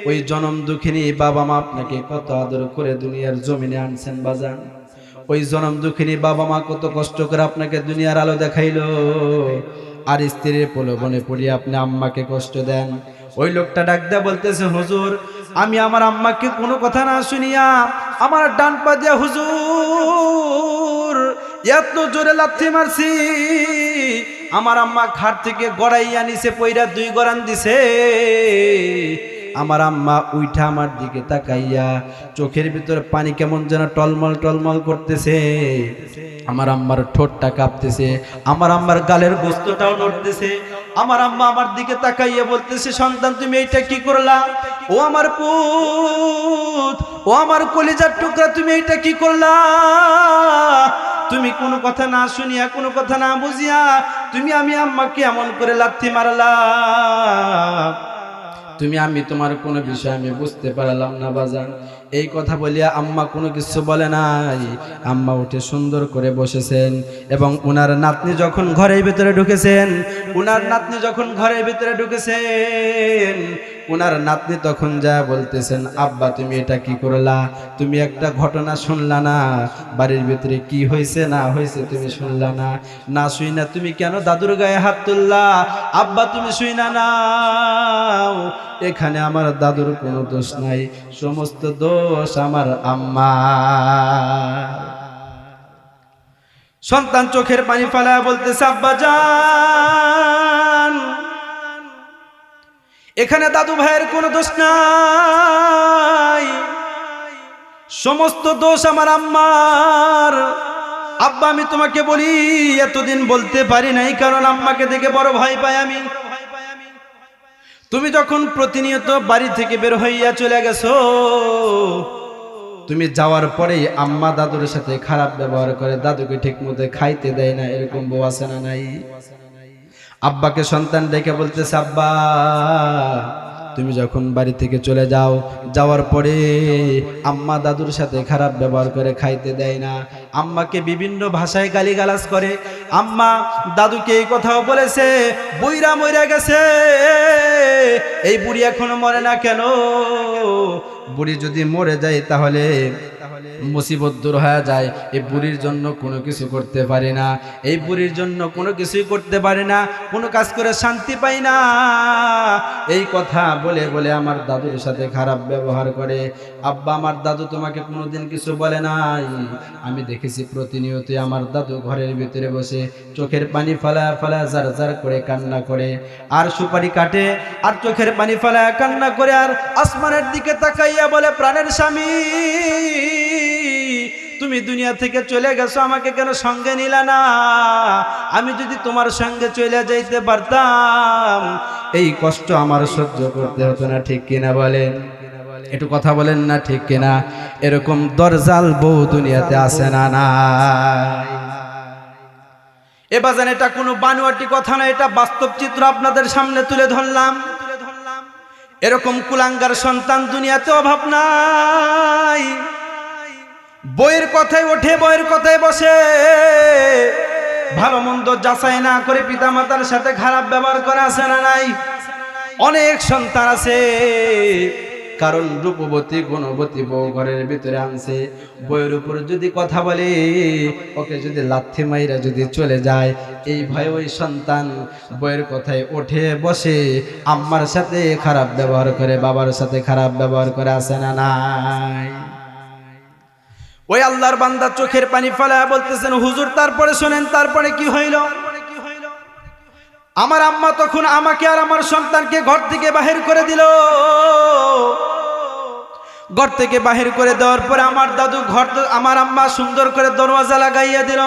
ওই জনম দুঃখিনী বাবা মা আপনাকে কত আদর করে দুনিয়ার জমিনে আনছেন বাজান। ওই জনম দুঃখিনী বাবা মা কত কষ্ট করে আপনাকে দুনিয়ার আলো দেখাইলো, আর স্ত্রীর প্রলোভনে পড়িয়ে আপনি আম্মাকে কষ্ট দেন। ওই লোকটা ডাক দেয়া বলতেছে, হুজুর আমি আমার আম্মাকে কোনো কথা না শুনিয়া আমার ডান পা দিয়া হুজুর এত জোরে লাথি মারছি, আমার আম্মা খাট থেকে গড়াইয়া নিচে পইরা 2 গড়ান দিছে। আমার আম্মা উইঠা আমার দিকে তাকাইয়া চোখের ভিতরে পানি কেমন যেন টলমল টলমল করতেছে। আমার আম্মার ঠোঁটটা কাঁপতেছে, আমার আম্মার গালের গোস্তটাও নড়তেছে। আমার আম্মা আমার দিকে তাকাইয়া বলতেছে, সন্তান তুমি এইটা কি করলা? ও আমার পুত, ও আমার কলিজার টুকরা, তুমি এইটা কি করলা? তুমি কোনো কথা না শুনিয়া, কোনো কথা না বুঝিয়া তুমি আমি আম্মাকে এমন করে লাথি মারলা। আমি তোমার কোনো বিষয় আমি বুঝতে পারলাম না বাজান। এই কথা বলিয়া আম্মা কোনো কিছু বলে নাই। আম্মা উঠে সুন্দর করে বসেছেন এবং উনার নাতনি যখন ঘরের ভিতরে ঢুকেছেন, উনার নাতনি তখন যা বলতেছেন, আব্বা তুমি এটা কি করলা? তুমি একটা ঘটনা শুনলা না? বাড়ির ভিতরে কি হয়েছে না হয়েছে তুমি শুনলা না? না শুই না তুমি কেন দাদুর গায়ে হাত তুললা? আব্বা তুমি শুই না নাও, এখানে আমার দাদুর কোনো দোষ নাই, সমস্ত দোষ আমার আম্মা। সন্তান চোখের পানি ফেলায় বলতেছে, আব্বা জান এখানে দাদু ভাইয়ের কোনো দোষ নাই, সমস্ত দোষ আমার আম্মার। আব্বা আমি তোমাকে বলি, এতদিন বলতে পারি নাই কারণ আম্মাকে দেখে বড় ভয় পাই আমি। তুমি যখন প্রতিনিয়ত বাড়ি থেকে বের হইয়া চলে গেছো, তুমি যাওয়ার পরেই আম্মা দাদুর সাথে খারাপ ব্যবহার করে, দাদুকে ঠিক মতো খাইতে দেয় না, এরকম বউ আছে না নাই? আব্বাকে সন্তান ডেকে বলতেছে, আব্বা তুমি যখন বাড়ি থেকে চলে যাও, যাওয়ার পরে আম্মা দাদুর সাথে খারাপ ব্যবহার করে, খাইতে দেয় না, আম্মাকে বিভিন্ন ভাষায় গালিগালাজ করে। আম্মা দাদুকে এই কথাও বলেছে, বুইরা মইরা গেছে, এই বুড়ি এখনো মরে না কেন? বুড়ি যদি মরে যায় তাহলে মুসিবত দূর হয়ে যায়। এই বুড়ির জন্য কোনো কিছু করতে পারি না, এই বুড়ির জন্য কোনো কিছুই করতে পারি না, কোনো কাজ করে শান্তি পাই না। এই কথা বলে বলে আমার দাদুর সাথে খারাপ ব্যবহার করে। আব্বা আমার দাদু তোমাকে কোনোদিন কিছু বলে নাই? আমি দেখেছি প্রতিনিয়ত আমার দাদু ঘরের ভিতরে বসে চোখের পানি ফেলা ফেলা জার জার করে কান্না করে, আর সুপারি কাটে, আর চোখের পানি ফেলা কান্না করে, আর আসমানের দিকে তাকাইয়া বলে, প্রাণের স্বামী তুমি দুনিয়া থেকে চলে গেছো, আমাকে কেন সঙ্গে নিলা না? আমি যদি তোমার সঙ্গে চলে যাইতে পারতাম এই কষ্ট আমার সহ্য করতে হতো না, ঠিক কিনা বলেন? একটু কথা বলেন না, ঠিক কিনা? এরকম দরজাল বউ দুনিয়াতে আছে না নাই? এ বাজান এটা কোনো বানোয়াটি কথা না, এটা বাস্তব চিত্র আপনাদের সামনে তুলে ধরলাম। এরকম কুলাঙ্গার সন্তান দুনিয়াতে অভাব নাই। বইয়ের কথায় ওঠে, বইয়ের কথায় বসে, ভালো মন্দ যাচাই না করে পিতামাতার সাথে খারাপ ব্যবহার করা আছে না নাই? অনেক সন্তান আছে, কারণ রূপবতী গুণবতী বউ ঘরের ভিতরে আনছে, বইয়ের উপর যদি কথা বলে, ওকে যদি লাথি মাইরা যদি চলে যায়, এই ভয়ে ওই সন্তান বইয়ের কথায় ওঠে বসে, আম্মার সাথে খারাপ ব্যবহার করে, বাবার সাথে খারাপ ব্যবহার করে, আছে না নাই? ওই আল্লাহর বান্দা চোখের পানি ফেলা বলতেছেন, হুজুর তারপরে শোনেন, তারপরে কি হইল? আমার আম্মা তখন আমাকে আর আমার সন্তানকে ঘর থেকে বাহির করে দিল। ঘর থেকে বাহির করে দেওয়ার পরে আমার দাদু আমার আম্মা সুন্দর করে দরওয়াজা লাগাইয়া দিল।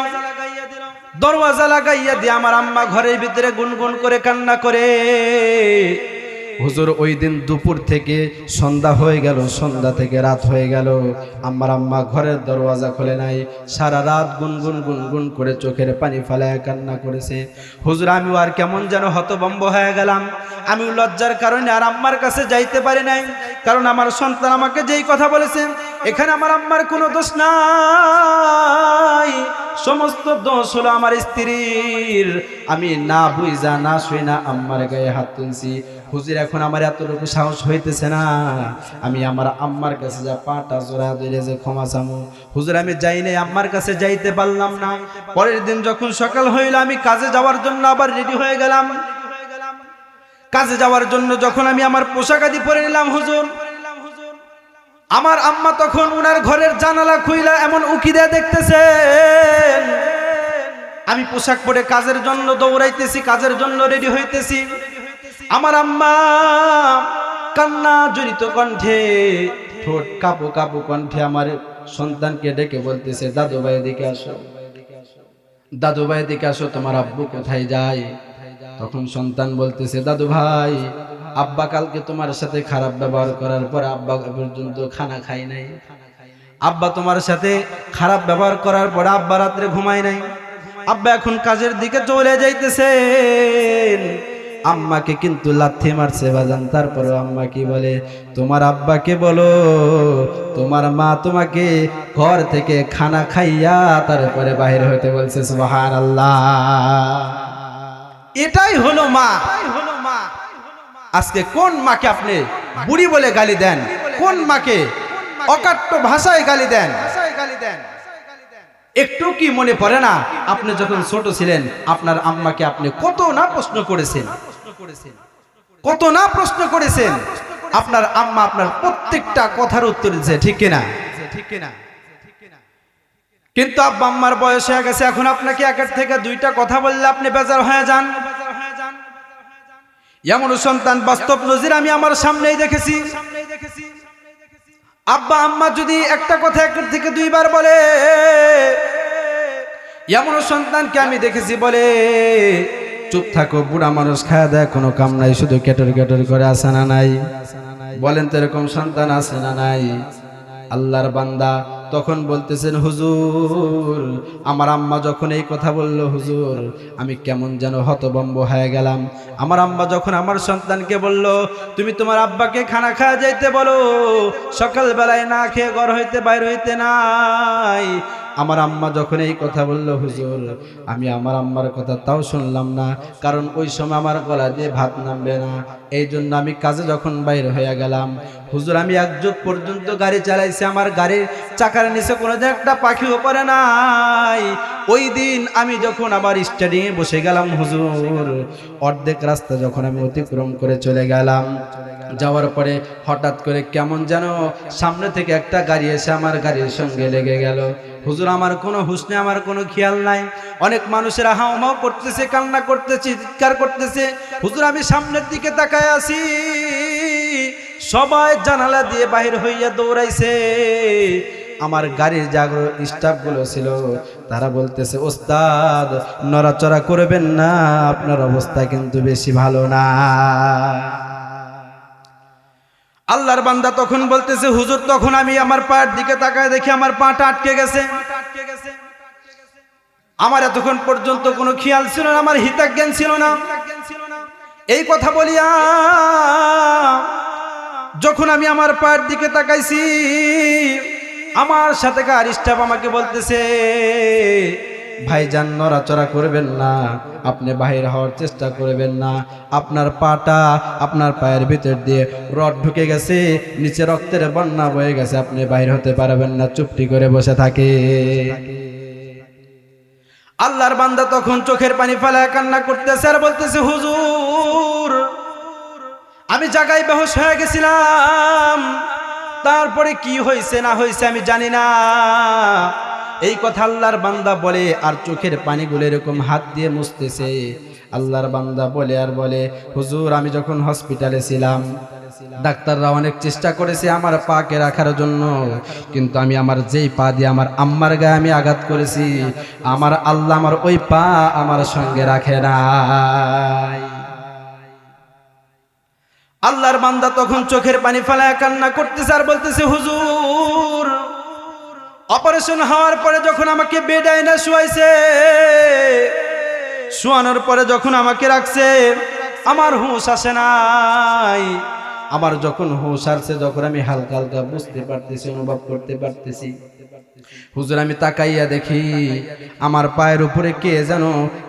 দরওয়াজা লাগাইয়া দিয়ে আমার আম্মা ঘরের ভিতরে গুনগুন করে কান্না করে। হুজুর ওই দিন দুপুর থেকে সন্ধ্যা হয়ে গেল, সন্ধ্যা থেকে রাত হয়ে গেল, আমার আম্মা ঘরের দরওয়াজা খোলে নাই, সারা রাত গুনগুন গুনগুন করে চোখের পানি ফেলায় কান্না করেছে। হুজুর আমিও আর কেমন যেন হতভম্ব হয়ে গেলাম। আমি লজ্জার কারণে আর আম্মার কাছে যাইতে পারি নাই, কারণ আমার সন্তান আমাকে যেই কথা বলেছে এখানে আমার আম্মার কোনো দোষ নাই, সমস্ত দোষ হলো আমার স্ত্রীর। আমি না বুঝা না শুই না আম্মার গায়ে হাত তুলছি। হুজুর এখন আমার এতটুকু সাহস হইতেছে না, আমি আমার আম্মার কাছে যা পাটা জোড়া ধরে যে ক্ষমা চামু। হুজুর আমি যাই নাই, আম্মার কাছে যাইতে পারলাম না। পরের দিন যখন সকাল হইল আমি কাজে যাওয়ার জন্য আবার রেডি হয়ে গেলাম। কাজে যাওয়ার জন্য যখন আমি আমার পোশাক আদি পরে নিলাম, হুজুর আমার আম্মা তখন উনার ঘরের জানালা খুইলা এমন উকি দিয়ে দেখতেছেন আমি পোশাক পরে কাজের জন্য দৌড়াইতেছি, কাজের জন্য রেডি হইতেছি। আমার আম্মা কান্না জড়িত কণ্ঠে, ঠোঁট কাঁপো কাঁপো কণ্ঠে আমার সন্তানকে ডেকে বলতেছে, দাদু ভাই এদিকে আসো, দাদু ভাই এদিকে আসো, তোমার আব্বু কোথায় যায়? তখন সন্তান বলতেছে, দাদু ভাই আব্বা কালকে তোমার সাথে খারাপ ব্যবহার করার পর আব্বা পর্যন্ত খানা খাই নাই, আব্বা তোমার সাথে খারাপ ব্যবহার করার পর আব্বা রাত্রে ঘুমায় নাই, আব্বা এখন কাজের দিকে চলে যাইতেছেন। আম্মাকে কিন্তু লাথি মারছে বাজান, তারপরে আম্মা কি বলে, তোমার আব্বাকে বলো তোমার মা তোমাকে ঘর থেকে খানা খাইয়া তারপরে বাইরে হতে বলছে। সুবহানাল্লাহ, এটাই হলো মা। আজকে কোন মাকে আপনি বুড়ি বলে গালি দেন, কোন মাকে অকাট্য ভাষায় গালি দেন? একটু কি মনে পড়ে না আপনি যখন ছোট ছিলেন আপনার আম্মাকে আপনি কত না প্রশ্ন করেছেন, কত না প্রশ্ন করেছেন? আপনার আম্মা আপনার প্রত্যেকটা কথার উত্তর দিয়েছে, ঠিক কিনা? কিন্তু আব্বা আম্মার বয়স হয়ে গেছে, এখন আপনাকে একের থেকে দুইটা কথা বললে আপনি বেজার হয়ে যান। এমন সন্তান বাস্তব নজির আমি আমার সামনেই দেখেছি। আব্বা আম্মা যদি একটা কথা একের থেকে দুইবার বলে, এমন সন্তানকে আমি দেখেছি বলে, চুপ থাকো, বুড়া মানুষ খায়া দেয়, কোনো কাম নাই, শুধু কেটর কেটর করে, আছে না নাই? বলেন তো এরকম সন্তান আছে না নাই? আল্লাহর বান্দা তখন বলতেছেন, হুজুর আমার আম্মা যখন এই কথা বলল, হুজুর আমি কেমন যেন হতভম্ব হয়ে গেলাম। আমার আম্মা যখন আমার সন্তানকে বলল, তুমি তোমার আব্বাকে খানা খাওয়া যাইতে বলো, সকালবেলায় না খেয়ে ঘর হইতে বাইর হইতে নাই। আমার আম্মা যখন এই কথা বলল, হুজুর আমি আমার আম্মার কথা তাও শুনলাম না, কারণ ওই সময় আমার গলা দিয়ে ভাত নামবে না, এই জন্য আমি কাজে যখন বাইর হয়ে গেলাম। হুজুর আমি এক যুগ পর্যন্ত গাড়ি চালাইছি, আমার গাড়ির চাকার নিচে কোনোদিন একটা পাখিও পড়ে নাই। ওই দিন আমি যখন আবার স্টাডিংয়ে বসে গেলাম, হুজুর অর্ধেক রাস্তা যখন আমি অতিক্রম করে চলে গেলাম, যাওয়ার পরে হঠাৎ করে কেমন যেন সামনে থেকে একটা গাড়ি এসে আমার গাড়ির সঙ্গে লেগে গেল। হুজুর আমার কোনো হুঁশ নেই, আমার কোনো খেয়াল নাই। অনেক মানুষেরা হাউমাউ করতেছে, কান্না করতেছে, চিৎকার করতেছে। হুজুর আমি সামনের দিকে তাকায় আছি, সবাই জানালা দিয়ে বাহির হইয়া দৌড়াইছে। আমার গাড়ির জাগর স্টাফগুলো ছিল, তারা বলতেছে, ওস্তাদ নড়াচড়া করবেন না, আপনার অবস্থা কিন্তু বেশি ভালো না। আল্লাহর বান্দা তখন বলতেছে, হুজুর তখন আমি আমার পায়ের দিকে তাকায় দেখি আমার পাটা আটকে গেছে। আমার এতক্ষণ পর্যন্ত কোনো খেয়াল ছিল না, আমার হিতাজ্ঞান ছিল না। এই কথা বলিয়া যখন আমি আমার পায়ের দিকে তাকাইছি, আমার সাথে কার স্টাফ আমাকে বলতেছে, ভাইজান নড়াচড়া করবেন না, আপনি বাহির হওয়ার চেষ্টা করবেন না, আপনার পাটা আপনার পায়ের ভিতর দিয়ে রড ঢুকে গেছে, নিচে রক্তের বন্যা বয়ে গেছে, আপনি বাহির হতে পারবেন না, চুপটি করে বসে থাকে। আল্লাহর বান্দা তখন চোখের পানি ফেলায় কান্না করতেছে আর বলতেছে, হুজুর আমি জায়গায় বেহুশ হয়ে গেছিলাম, তারপরে কি হয়েছে না হয়েছে আমি জানি না। এই কথা আল্লাহর বান্দা বলে আর চোখের পানিগুলো এরকম হাত দিয়ে মুছতেছে। আল্লাহর বান্দা বলে আর বলে, হুজুর আমি যখন হসপিটালে ছিলাম, ডাক্তাররা অনেক চেষ্টা করেছে আমার পাকে রাখার জন্য, কিন্তু আমি আমার যেই পা দিয়ে আমার আম্মার গায়ে আমি আঘাত করেছি, আমার আল্লাহ আমার ওই পা আমার সঙ্গে রাখে নাই। আল্লাহর বান্দা তখন চোখের পানি ফেলায় কান্না করতেছে আর বলতেছে, হুজুর অপারেশন হওয়ার পরে যখন আমাকে বেডে এনে শুয়াইছে, শোয়ানোর পরে যখন আমাকে রাখছে, আমার হুঁশ আসে নাই। আমার যখন হুঁশ আসছে, যখন আমি হালকা হালকা বুঝতে পারতেছি, অনুভব করতে পারতেছি, হুজুর আমি তাকাইয়া দেখি আমার পায়ের উপরে কে যেন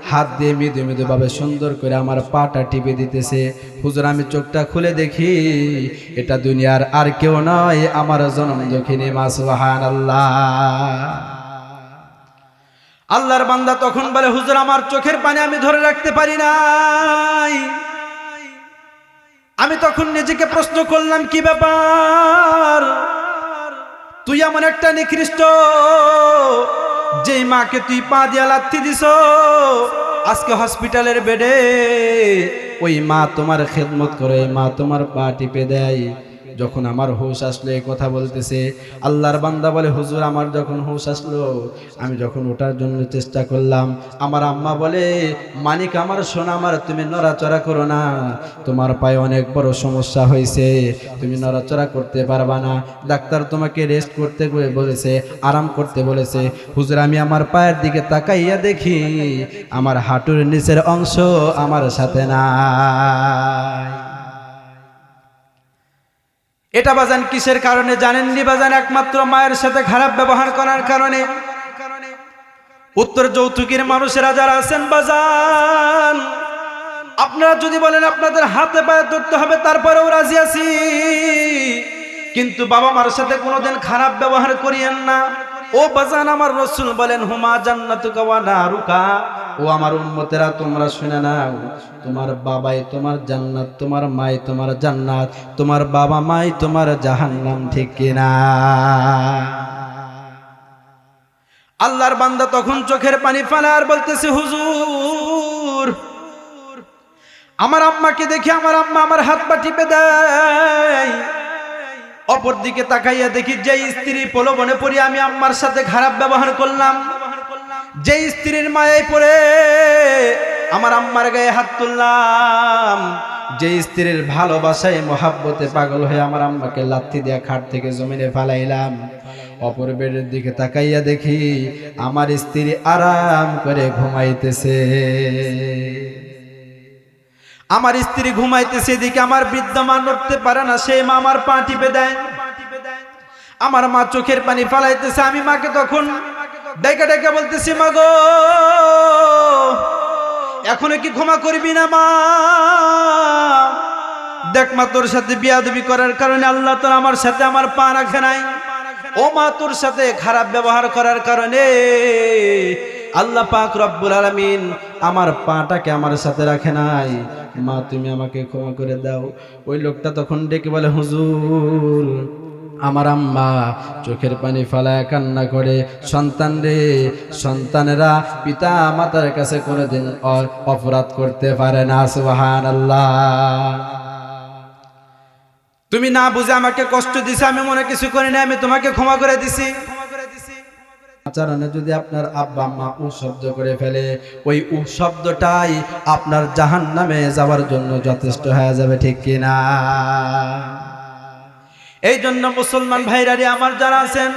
হাত দিয়ে মৃদু মৃদু ভাবে সুন্দর করে আমার পাটা টিপে দিতেছে। হুজুর আমি চোখটা খুলে দেখি এটা দুনিয়ার আর কেউ নয়, আমার জনম দক্ষিণী মা। সুবহানাল্লাহ। আল্লাহর বান্দা তখন বলে, হুজুর আমার চোখের পানি আমি ধরে রাখতে পারি নাই। আমি তখন নিজেকে প্রশ্ন করলাম, কি ব্যাপার, তুই এমন একটা নিকৃষ্ট, যেই মাকে তুই পা দিয়া লাথি দিস, আজকে হসপিটালের বেডে ওই মা তোমার খেদমত করে, মা তোমার পা টিপে দেয়। যখন আমার হুঁশ আসলো এই কথা বলতেছে, আল্লাহর বান্দা বলে, হুজুর আমার যখন হুঁশ আসলো, আমি যখন ওঠার জন্য চেষ্টা করলাম, আমার আম্মা বলে, মানিক আমার সোনা আমার, তুমি নড়াচড়া করো না, তোমার পায়ে অনেক বড় সমস্যা হয়েছে, তুমি নড়াচড়া করতে পারবা না, ডাক্তার তোমাকে রেস্ট করতে বলেছে, আরাম করতে বলেছে। হুজুর আমি আমার পায়ের দিকে তাকাইয়া দেখি আমার হাঁটুর নিচের অংশ আমার সাথে নাই। এটা বাজান কিসের কারণে জানেননি বাজান? একমাত্র মায়ের সাথে খারাপ ব্যবহার করার কারণে। উত্তর যৌতুকের মানুষেরা যারা আছেন বাজান, আপনারা যদি বলেন আপনাদের হাতে পায়ে ধরতে হবে, তারপরেও রাজি আছি, কিন্তু বাবা মার সাথে কোনোদিন খারাপ ব্যবহার করিয়েন না। ও বাজান আমার রাসূল বলেন, হুমা জান্নাতুকা ওয়া নারুকা, ও আমার উম্মতেরা তোমরা শুনে নাও, তোমার বাবাই তোমার জান্নাত, তোমার মাই তোমার জান্নাত, তোমার বাবা মাই তোমার জাহান্নাম, ঠিক কিনা? আল্লাহর বান্দা তখন চোখের পানি ফেলে আর বলতেছে, হুজুর আমার আম্মাকে দেখি আমার আম্মা আমার হাত পা টিপে দেয়, অপর দিকে তাকাইয়া দেখি যে স্ত্রী প্রলোভনে পড়ে আমি আম্মার সাথে খারাপ ব্যবহার করলাম, যে স্ত্রীর মায়ায় পড়ে আমার আম্মার গায়ে হাত তুললাম, যে স্ত্রীর ভালোবাসায় মহাব্বতে পাগল হয়ে আমার আম্মাকে লাথি দিয়া খাট থেকে জমিনে ফালাইলাম, অপর বেডের দিকে তাকাইয়া দেখি আমার স্ত্রী আরাম করে ঘুমাইতেছে। আমার স্ত্রী ঘুমাইতেছে, এদিকে আমার বৃদ্ধ মা নড়তে পারে না, সেই মা আমার পা টিপে দেয়। আমার মা চোখের পানি ফালাইতেছে, আমি মাকে তখন ডেকে ডেকে বলতেছি, মা গো এখনো কি ক্ষমা করবি না মা? দেখ মা, তোর সাথে বিয়াদবি করার কারণে আল্লাহ তোর আমার সাথে আমার পা রাখে নাই। ও মা, তোর সাথে খারাপ ব্যবহার করার কারণে আল্লাহ পাক রব্বুল আলামিন আমার পাটাকে আমার সাথে রাখে নাই। মা তুমি আমাকে ক্ষমা করে দাও। ওই লোকটা তখন ডেকে বলে, হুজুর আমার আম্মা চোখের পানি ফালায় কান্না করে, সন্তান রে, সন্তানেরা পিতা মাতার কাছে কোনোদিন অপরাধ করতে পারে না। সুবহানাল্লাহ। তুমি না বুঝে আমাকে কষ্ট দিছে, আমি মনে কিছু করি না, আমি তোমাকে ক্ষমা করে দিছি। আচরণে যদি আপনার আব্বা আম্মা উ শব্দ করে ফেলে, ওই উ শব্দটাই আপনার জাহান্নামে যাওয়ার জন্য যথেষ্ট হয়ে যাবে, ঠিক কিনা? এই জন্য মুসলমান ভাইরারে আমার যারা আছেন,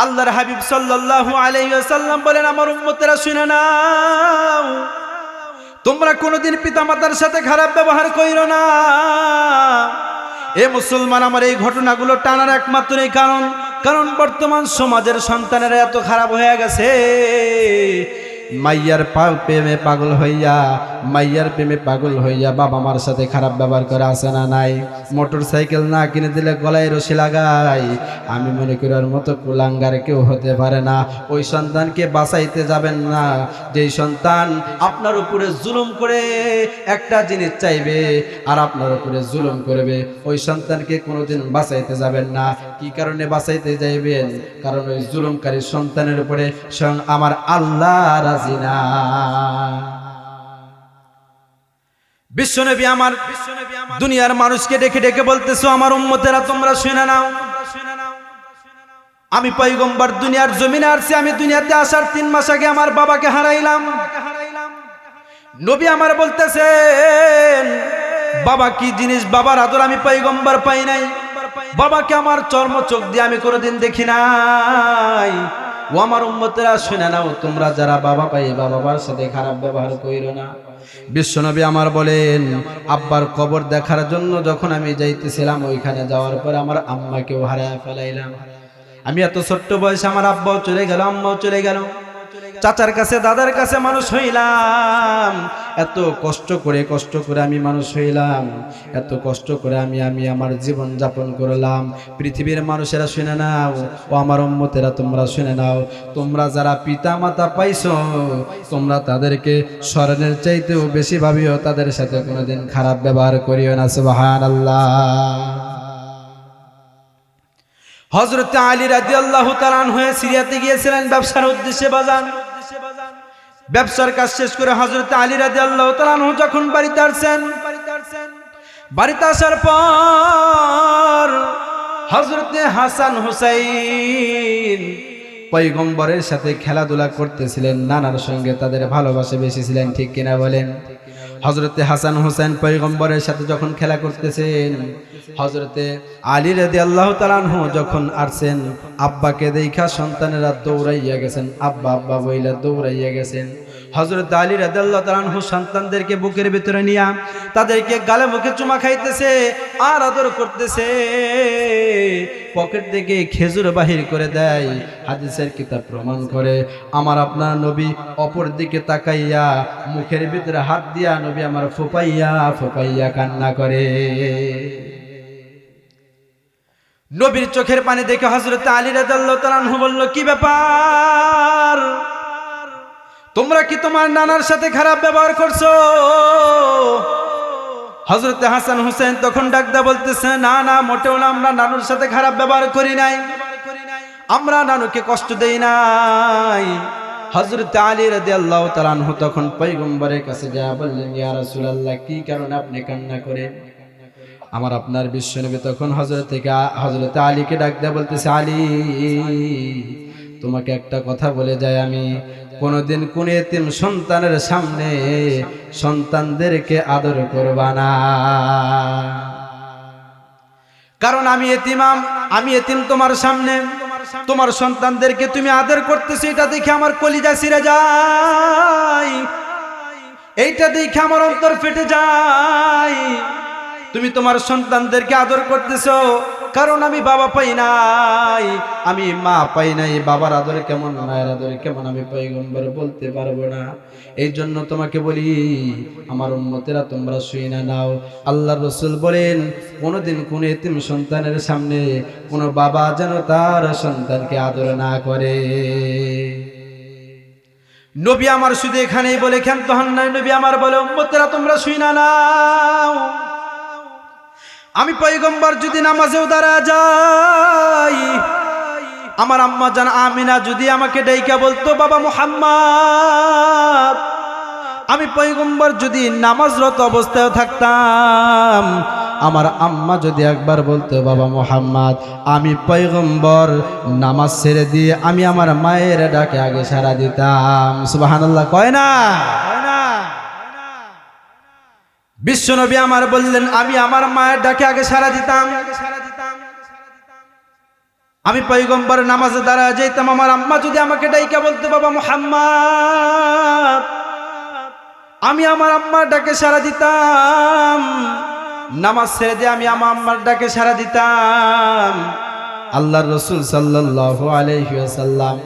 আল্লাহর হাবিব সাল্লাল্লাহু আলাইহি ওয়াসাল্লাম বলেন, আমার উম্মতেরা শুনে নাও, তোমরা কোনোদিন পিতামাতার সাথে খারাপ ব্যবহার কইরো না। এ মুসলমান, আমার এই ঘটনাগুলো টানার একমাত্র এই কারণ বর্তমান সমাজের সন্তানেরা এত খারাপ হয়ে গেছে, মাইয়ার প্রেমে পাগল হইয়া, মাইয়ার প্রেমে পাগল হইয়া বাবা মার সাথে খারাপ ব্যবহার করে, আসে না নাই? মোটর সাইকেল না কিনে দিলে গলায় রশি লাগাই। আমি মনে করি ওর মতো কুলাঙ্গার কেউ হতে পারে না। ওই সন্তানকে বাঁচাইতে যাবেন না, যেই সন্তান আপনার উপরে জুলুম করে একটা জিনিস চাইবে আর আপনার উপরে জুলুম করবে, ওই সন্তানকে কোনোদিন বাঁচাইতে যাবেন না। কি কারণে বাঁচাইতে যাইবেন? কারণ ওই জুলুমকারী সন্তানের উপরে স্বয়ং আমার আল্লাহ রাজি না। বিশ্বনবী আমার দুনিয়ার মানুষকে ডেকে ডেকে বলতেছো, আমার উম্মতেরা তোমরা শুনে নাও, আমি পয়গম্বর দুনিয়ার জমিনে আসছি, আমি দুনিয়াতে আসার 3 মাস আগে আমার বাবাকে হারাইলাম। নবী আমার বলতেছেন, বাবা কি জিনিস, বাবার আদর আমি পয়গম্বর পাই নাই, বাবাকে আমার চর্ম চোখ দিয়ে আমি কোনোদিন দেখি নাই। ও আমার উম্মতেরা শুনে নাও, তোমরা যারা বাবা পাই বাবার সাথে খারাপ ব্যবহার কইরো না। বিশ্বনবী আমার বলেন, আব্বার কবর দেখার জন্য যখন আমি যাইতেছিলাম, ওইখানে যাওয়ার পর আমার আম্মাকেও হারায় ফেলাইলাম। আমি এত ছোট্ট বয়সে আমার আব্বাও চলে গেল, আম্মাও চলে গেল, চাচার কাছে দাদার কাছে মানুষ হইলাম, এত কষ্ট করে আমি মানুষ হইলাম, এত কষ্ট করে আমি আমার জীবন যাপন করলাম। পৃথিবীর মানুষেরা শুনে নাও, ও আমার উম্মতেরা তোমরা শুনে নাও, তোমরা যারা পিতা মাতা পাইছো, তোমরা তাদেরকে স্মরণের চাইতেও বেশি ভাবিও, তাদের সাথে কোনোদিন খারাপ ব্যবহার করিও না। সুবহানাল্লাহ। হযরত আলী রাদিয়াল্লাহু তাআলা আনহু সিরিয়াতে গিয়েছিলেন ব্যবসার উদ্দেশ্যে। বাজান, ব্যবসার কাজ শেষ করে হযরত আলী রাদিয়াল্লাহু তাআলা আনহু যখন বাড়িতে আসছেন, বাড়িতে আসার পর হযরত হাসান হুসাইন পয়গম্বরের সাথে খেলাধুলা করতেছিলেন, নানার সঙ্গে তাদের ভালোবাসা বেশি ছিলেন, ঠিক কিনা বলেন? হযরতে হাসান হুসাইন পয়গম্বরের সাথে যখন খেলা করতেছেন, হযরতে আলী রাদিয়াল্লাহু তাআলা আনহু যখন আসছেন, আব্বাকে দেখা সন্তানেরা দৌড়াইয়া গেছেন, আব্বা আব্বা বইলা দৌড়াইয়া গেছেন। হযরত আলী রাদিয়াল্লাহু তাআলা আনহু সন্তানদেরকে বুকের ভিতরে নিয়া তাদেরকে গালে মুখে চুমা খাইতেছে আর আদর করতেছে, পকেট থেকে খেজুর বাহির করে দেয়। হাদিসের কিতাব প্রমাণ করে, আমার আপনার নবী অপর দিকে তাকাইয়া মুখের ভিতরে হাত দিয়া নবী আমার ফুপাইয়া কান্না করে। নবীর চোখের পানি দেখে হযরত আলী রাদিয়াল্লাহু তাআলা আনহু বলল, কি ব্যাপার, তোমরা কি তোমার নানার সাথে খারাপ ব্যবহার করছো? হযরত হাসান হুসাইন তখন ডাকদা বলতেছে, না না, মোটেও না, আমরা নানুর সাথে খারাপ ব্যবহার করি নাই, আমরা নানুকে কষ্ট দেই নাই। হযরত আলী রাদিয়াল্লাহু তাআলা আনহু তখন পয়গম্বরের কাছে যা বললেন, ইয়া রাসূলুল্লাহ, কি কারণে আপনি কান্না করেন? আমার আপনার বিশ্বনবী তখন হযরত আলীকে ডাক দেয়া বলতেছে, আলী, তোমাকে একটা কথা বলে যায়, আমি কোনোদিন কোন এতিম সন্তানের সামনে সন্তানদেরকে আদর করবা না, কারণ আমি এতিম তোমার সামনে তোমার সন্তানদেরকে তুমি আদর করতেছো, এটা দেখে আমার কলিজা ছিঁড়ে যায়, এইটা দেখে আমার অন্তর ফেটে যায়। তুমি তোমার সন্তানদেরকে আদর করতেছো, কারণ আমি বাবা পাই নাই, আমি মা পাই নাই, বাবার আদর কেমন, মায়ের আদর কেমন আমি পয়গম্বর বলতে পারবো না। এই জন্য তোমাকে বলি, আমার উম্মতেরা তোমরা শুনে নাও, আল্লাহর রাসূল বলেন, কোনোদিন কোন এতিম সন্তানের সামনে কোনো বাবা যেন তার সন্তানকে আদর না করে। নবী আমার শুধু এখানেই বলে ক্ষান্ত হন নাই, নবী আমার বলে, উম্মতেরা তোমরা শুনে নাও, আমি পয়গম্বর যদি নামাজেও দাঁড়া যাই, আমার আম্মা জান আমিনা যদি আমাকে ডাইকা বলতো, বাবা মুহাম্মদ, আমি পয়গম্বর যদি নামাজরত অবস্থায় থাকতাম, আমার আম্মা যদি একবার বলতো, বাবা মুহাম্মদ, আমি পয়গম্বর নামাজ ছেড়ে দিয়ে আমি আমার মায়ের ডাকে আগে সাড়া দিতাম। সুবহানাল্লাহ কয় না? বিশ্বনবী আমার বললেন, আমি আমার মায়ের ডাকে আগে সাড়া দিতাম, আমি পয়গম্বর নামাজে দাঁড়ায় যাইতাম, আমার আম্মা যদি আমাকে ডাইকা বলতো, বাবা মুহাম্মদ, আমি আমার আম্মার ডাকে সাড়া দিতাম, নামাজ ছেড়ে দিয়ে আমি আমার আম্মার ডাকে সাড়া দিতাম। আল্লাহর রাসূল সাল্লাল্লাহু আলাইহি ওয়াসাল্লাম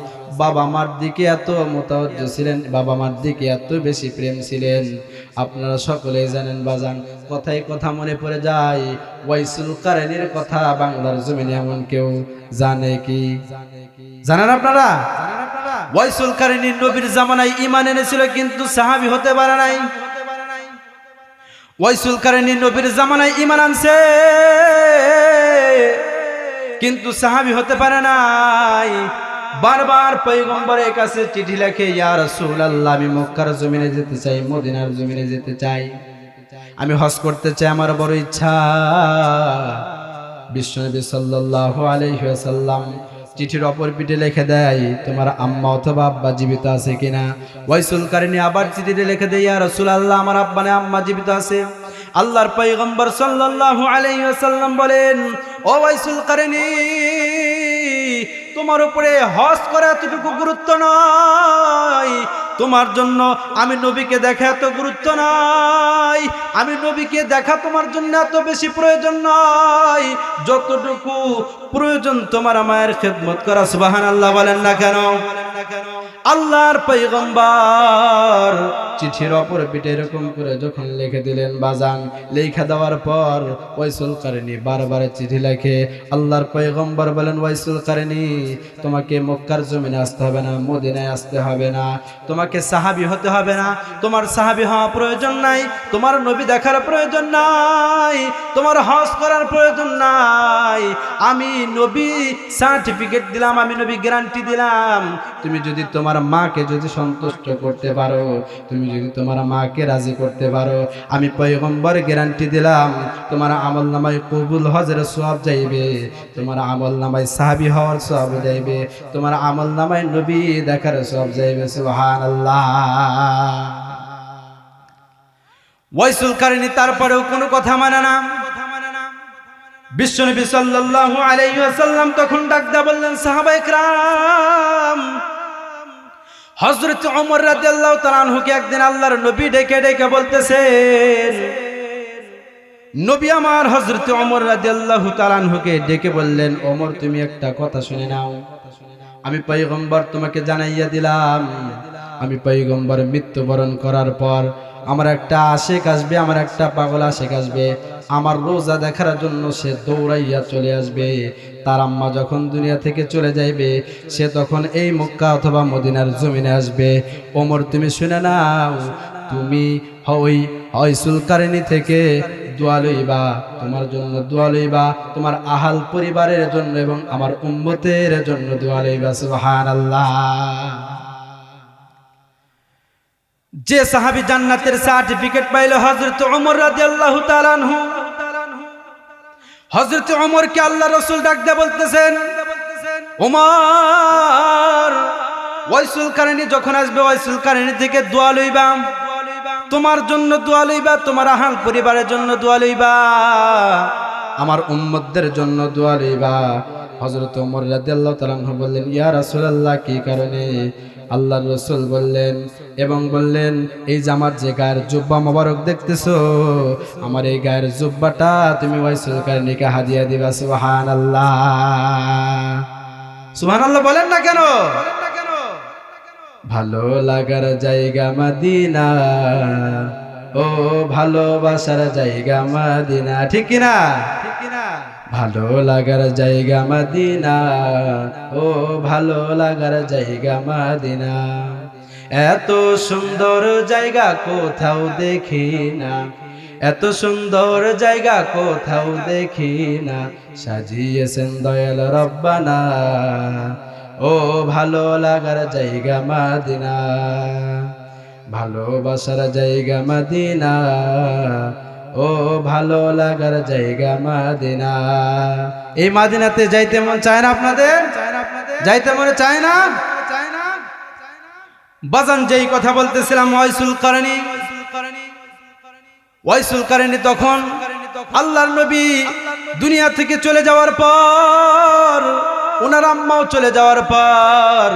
বাবা মার দিকে এত মোতাওয়াজ্জ ছিলেন, বাবা মার দিকে এত বেশি প্রেম ছিলেন, আপনারা সকলেই জানেন। বাজান, কথায় কথা মনে পড়ে যায়, ওয়াইসুল কারনীর কথা বাংলার জমিনে এমন কেউ জানে কি? জানেন আপনারা? ওয়াইসুল কারনী নবীর জামানায় ঈমান এনেছিল, কিন্তু সাহাবী হতে পারে নাই। ওয়াইসুল কারনী নবীর জামানায় ঈমান আনছে, কিন্তু সাহাবী হতে পারে নাই। বারবার পয়গম্বরের কাছে চিঠি লেখে, ইয়া রাসূলুল্লাহ, আমি মক্কার জমিনে যেতে চাই, মদিনার জমিনে যেতে চাই, আমি হজ করতে চাই, আমার বড় ইচ্ছা। বিশ্বনবী সাল্লাল্লাহু আলাইহি ওয়াসাল্লাম চিঠির অপর পিঠে লিখে দেয়, তোমার আম্মা অথবা আব্বা জীবিত আছে কিনা। ওয়াইসুল কারনী আবার চিঠিতে লিখে দেয়, ইয়া রাসূলুল্লাহ, আমার আব্বা না আম্মা জীবিত আছে, আল্লাহর পয়গম্বর সাল্লাল্লাহু আলাইহি ওয়াসাল্লাম বলেন, ও ওয়াইসুল কারনী, তোমার উপরে হজ করা এতটুকু গুরুত্ব নয়, তোমার জন্য আমি নবীকে দেখা এত গুরুত্ব নয়, আমি নবীকে দেখা তোমার জন্য এত বেশি প্রয়োজন নয়, যতটুকু প্রয়োজন তোমার মায়ের খেদমত করা। সুবহানাল্লাহ বলেন না কেন? আল্লাহর পয়গম্বর চিঠির অপর পিঠে এরকম করে যখন লিখে দিলেন বাজান, লেখা দেওয়ার পর ওয়াইসুল কারনী বারবার চিঠি লেখে। আল্লাহর পয়গম্বর বলেন, ওয়াইসুল কারনী, তোমাকে মক্কার জমিনে আসতে হবে না, মদিনায় আসতে হবে না, তোমাকে সাহাবী হতে হবে না, তোমার সাহাবী হওয়া প্রয়োজন নাই, তোমার নবী দেখার প্রয়োজন নাই, তোমার হজ করার প্রয়োজন নাই। আমি নবী সার্টিফিকেট দিলাম, আমি নবী গ্যারান্টি দিলাম, তুমি যদি তোমার মাকে যদি সন্তুষ্ট করতে পারো, তুমি যদি তোমার মাকে রাজি করতে পারো, আমি পয়গম্বর গ্যারান্টি দিলাম তোমার আমল নামায় কবুল হজের সওয়াব যাইবে, তোমার আমল নামায় সাহাবী হওয়ার সওয়াব যাইবে, তোমার আমল নামায় নবী দেখার সওয়াব যাইবে। সুবহানাল্লাহ। ওয়াইসুল কারনী তারপরেও কোনো কথা মানে না। বিশ্বনবী সাল্লাল্লাহু আলাইহি ওয়াসাল্লাম তখন ডাক দিয়ে বললেন, সাহাবায়ে কেরাম, হযরত ওমর রাদিয়াল্লাহু তাআলা আনহুকে একদিন আল্লাহর নবী ডেকে ডেকে বলতেছেন, নবী আমার হযরত ওমর রাদিয়াল্লাহু তাআলা আনহুকে ডেকে বললেন, ওমর তুমি একটা কথা শুনে নাও, আমি পয়গম্বর তোমাকে জানাইয়া দিলাম, আমি পয়গম্বর মৃত্যুবরণ করার পর আমার একটা আশিক আসবে, আমার একটা পাগল আশিক আসবে, আমার রোজা দেখার জন্য সে দৌড়াইয়া চলে আসবে। তার আম্মা যখন দুনিয়া থেকে চলে যাইবে, সে তখন এই মক্কা অথবা মদিনার জমিনে আসবে। ওমর তুমি শুনে নাও, তুমি ওই ওয়াইসুল কারনী থেকে দোয়া লইবা, তোমার জন্য দোয়া লইবা, তোমার আহাল পরিবারের জন্য এবং আমার উম্মতের জন্য দোয়া লইবা। সুবহানাল্লাহ। যে সাহাবী জান্নাতের সার্টিফিকেট পাইল হযরত ওমর রাদিয়াল্লাহু তাআলা আনহু, হযরত ওমরকে আল্লাহ রাসূল ডাক দিয়ে বলতেছেন, ওমর, ওয়াইসুল কারনী যখন আসবে, ওয়াইসুল কারনী থেকে দোয়া লইবা, তোমার জন্য দোয়া লইবা, তোমার আহাল পরিবারের জন্য দোয়া লইবা, আমার উম্মতদের জন্য দোয়া লইবা। হযরত ওমর রাদিয়াল্লাহু তাআলা আনহু বললেন, ইয়া রাসূলুল্লাহ, কি কারণে? আল্লাহর রাসূল বললেন এবং বললেন, এই যে আমার যে গায়ের জুব্বা মোবারক দেখতেছো, আমার এই গায়ের জুব্বাটা তুমি ওয়াইসুল কারনীকে হাদিয়া দিবা। সুবহানাল্লাহ। সুবহানাল্লাহ বলেন না কেন? ভালো লাগার জায়গা মদিনা, ও ভালোবাসার জায়গা মদিনা, ঠিক কি না? ভালো লাগার জায়গা মদিনা, ও ভালো লাগার জায়গা মদিনা, এত সুন্দর জায়গা কোথাও দেখি না, এত সুন্দর জায়গা কোথাও দেখি না, সাজিয়েছেন দয়াল রব্বানা, ও ভালো লাগার জায়গা মদিনা, ভালোবাসার জায়গা মদিনা, ও ভালো লাগার জায়গা মদিনা। এই মদিনাতে যাইতে মন চায় না আপনাদের? যাইতে মনে চায় না? বাজান যেই কথা বলতেছিলাম, ওয়াইসুল কারনী, ওয়াইসুল কারনী তখন আল্লাহর নবী দুনিয়া থেকে চলে যাওয়ার পর, ওনার আম্মাও চলে যাওয়ার পর,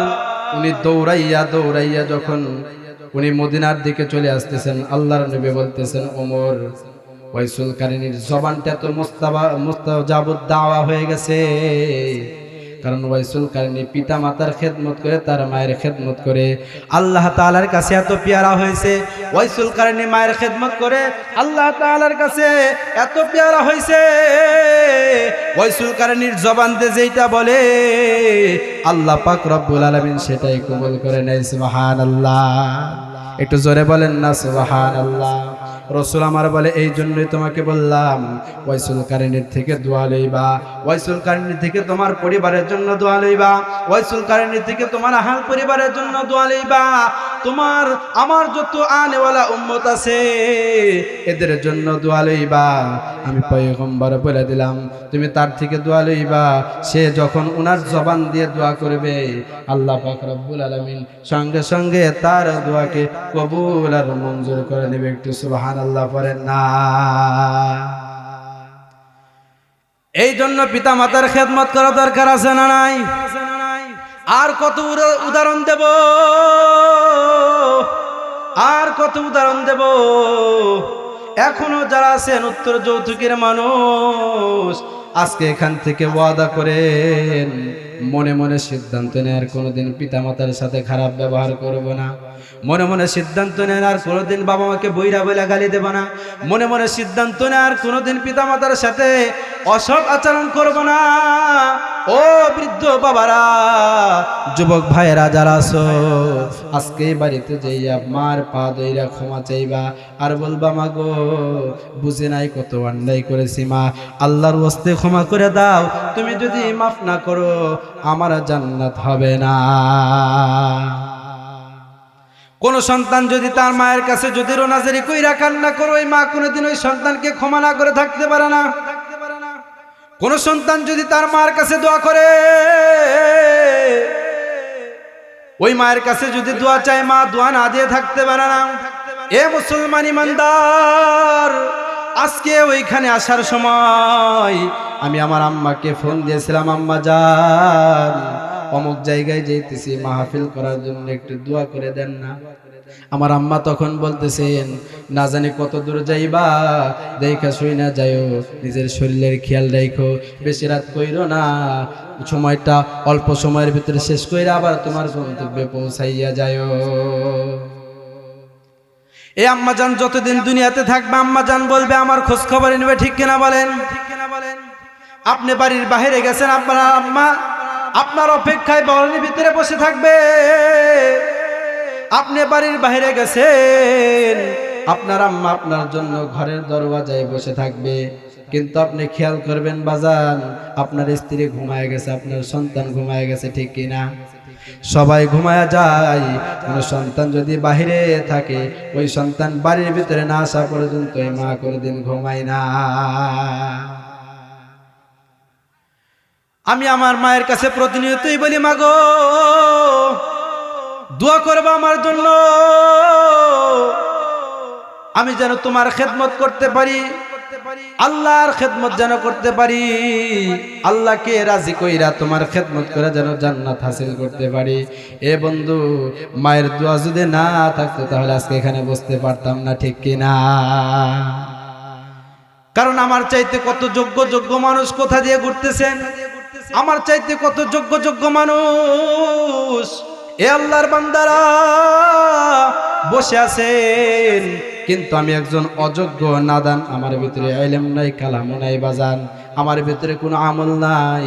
উনি দৌড়াইয়া দৌড়াইয়া যখন উনি মদিনার দিকে চলে আসতেছেন, আল্লাহর নবী বলতেছেন, ওমর, ওয়াইসুল কারনীর জবানটা তো মুস্তাজাবুদ দাওয়া হয়ে গেছে, কারণ ওয়াইসুল কারনী পিতা মাতার খেদমত করে, তার মায়ের খেদমত করে, আল্লাহ তাআলার কাছে এত পেয়ারা হয়েছে। ওয়াইসুল কারনী মায়ের খেদমত করে আল্লাহ তাআলার কাছে এত পেয়ারা হয়েছে, ওয়াইসুল কারনীর জবান দিয়ে যেটা বলে আল্লাহ পাক রব্বুল আলামিন সেটাই কবুল করে নেয়। সুবহানাল্লাহ। একটু জোরে বলেন না সুবহানাল্লাহ। রাসূল আমার বলে, এই জন্যই তোমাকে বললাম ওয়াইসুল কারনীর থেকে দোয়া লইবা, ওয়াইসুল কারনী থেকে তোমার পরিবারের জন্য দোয়া লইবা, ওয়াইসুল কারনী থেকে তোমার আহাল পরিবারের জন্য দোয়া লইবা, তোমার আমার যত আনেওয়ালা উম্মত আছে এদের জন্য দোয়া লইবা। আমি পয়গম্বর বলে দিলাম, তুমি তার থেকে দোয়া লইবা, সে যখন উনার জবান দিয়ে দোয়া করবে, আল্লাহ পাক রব্বুল আলামিন সঙ্গে সঙ্গে তার দোয়াকে কবুল আর মঞ্জুর করে নেবে। একটু সুবহান সুবহানাল্লাহ পড়েন না। এই জন্য পিতা মাতার খেদমত করা দরকার আছে না নাই? আর কত উদাহরণ দেব, আর কত উদাহরণ দেব। এখনো যারা আছেন উত্তর যৌতুকের মানুষ, আজকে এখান থেকে ওয়াদা করেন মনে মনে সিদ্ধান্ত নেন কোনোদিন পিতামাতার সাথে খারাপ ব্যবহার করব না। মনে মনে সিদ্ধান্ত নেন আর কোনোদিন বাবা মাকে বইরা বইলা গালি দেব না। মনে মনে সিদ্ধান্ত নেন আর কোনোদিন পিতামাতার সাথে অসৎ আচরণ করব না। ও বৃদ্ধ বাবারা, যুবক ভাইয়েরা যারা আছো, আজকে বাড়িতে যাইয়া মার পা ধইরা ক্ষমা চাইবা আর বলবা মা গো বুঝে নাই কত অন্যায় করেছি মা, আল্লাহর ওয়াস্তে ক্ষমা করে দাও। তুমি যদি মাফ না করো আমার জান্নাত হবে না। কোন সন্তান যদি তার মায়ের কাছে যদি রোনাজারি কইরা কান্না করে, ওই মা কোনোদিন ওই সন্তানকে ক্ষমা না করে থাকতে পারে না। কোন সন্তান যদি তার মার কাছে দোয়া করে, ওই মায়ের কাছে যদি দোয়া চায়, মা দোয়া না দিয়ে থাকতে পারে না। এ মুসলমান ইমানদার, আজকে ওইখানে আসার সময় আমি আমার আম্মাকে ফোন দিয়েছিলাম, আম্মা যান অমুক জায়গায় যাইতেছি মাহফিল করার জন্য, একটু দোয়া করে দেন না। আমার আম্মা তখন বলতেছেন না জানি কত দূর যাইবা, দেখা শুই না যাইও, নিজের শরীরের খেয়াল রাখো, বেশি রাত কইরো না, সময়টা অল্প সময়ের ভিতরে শেষ কইরা আবার তোমার গন্তব্যে পৌঁছাইয়া যাইও। এই আম্মা জান যতদিন দুনিয়াতে থাকবে, আম্মা জান বলবে আমার খোঁজ খবর নেবে, ঠিক কিনা বলেন? আপনি বাড়ির বাইরে গেছেন, আপনার আম্মা আপনার অপেক্ষায় বাড়ির ভিতরে বসে থাকবে। আপনি বাড়ির বাইরে গেছেন, আপনার আম্মা আপনার জন্য ঘরের দরওয়াজায় বসে থাকবে। কিন্তু আপনি খেয়াল করবেন বাজান, আপনার স্ত্রী ঘুমায় গেছে, আপনার সন্তান ঘুমায় গেছে, ঠিক কিনা? সবাই ঘুমায়া যায়, কোন সন্তান যদি বাহিরে থাকে, ওই সন্তান বাড়ির ভিতরে না আসা পর্যন্ত এই মা কোনদিন ঘুমায় না। আমি আমার মায়ের কাছে প্রতিনিয়তই বলি, মা গো দোয়া করবা আমার জন্য, আমি যেন তোমার খেদমত করতে পারি, আল্লাহর খেদমত যেন করতে পারি, আল্লাহকে রাজি কইরা তোমার খেদমত করে যেন জান্নাত হাসিল করতে পারি। এ বন্ধু, মায়ের দোয়া যদি না থাকতো তাহলে আজকে এখানে বসতে পারতাম না, ঠিক কিনা? কারণ আমার চাইতে কত যোগ্য যোগ্য মানুষ কোথা দিয়ে ঘুরতেছেন, আমার চাইতে কত যোগ্য যোগ্য মানুষ এ আল্লাহর বান্দারা বসে আছেন, কিন্তু আমি একজন অযোগ্য নাদান, আমার ভিতরে ইলম নাই, কালাম নাই বাজান, আমার ভিতরে কোনো আমল নাই।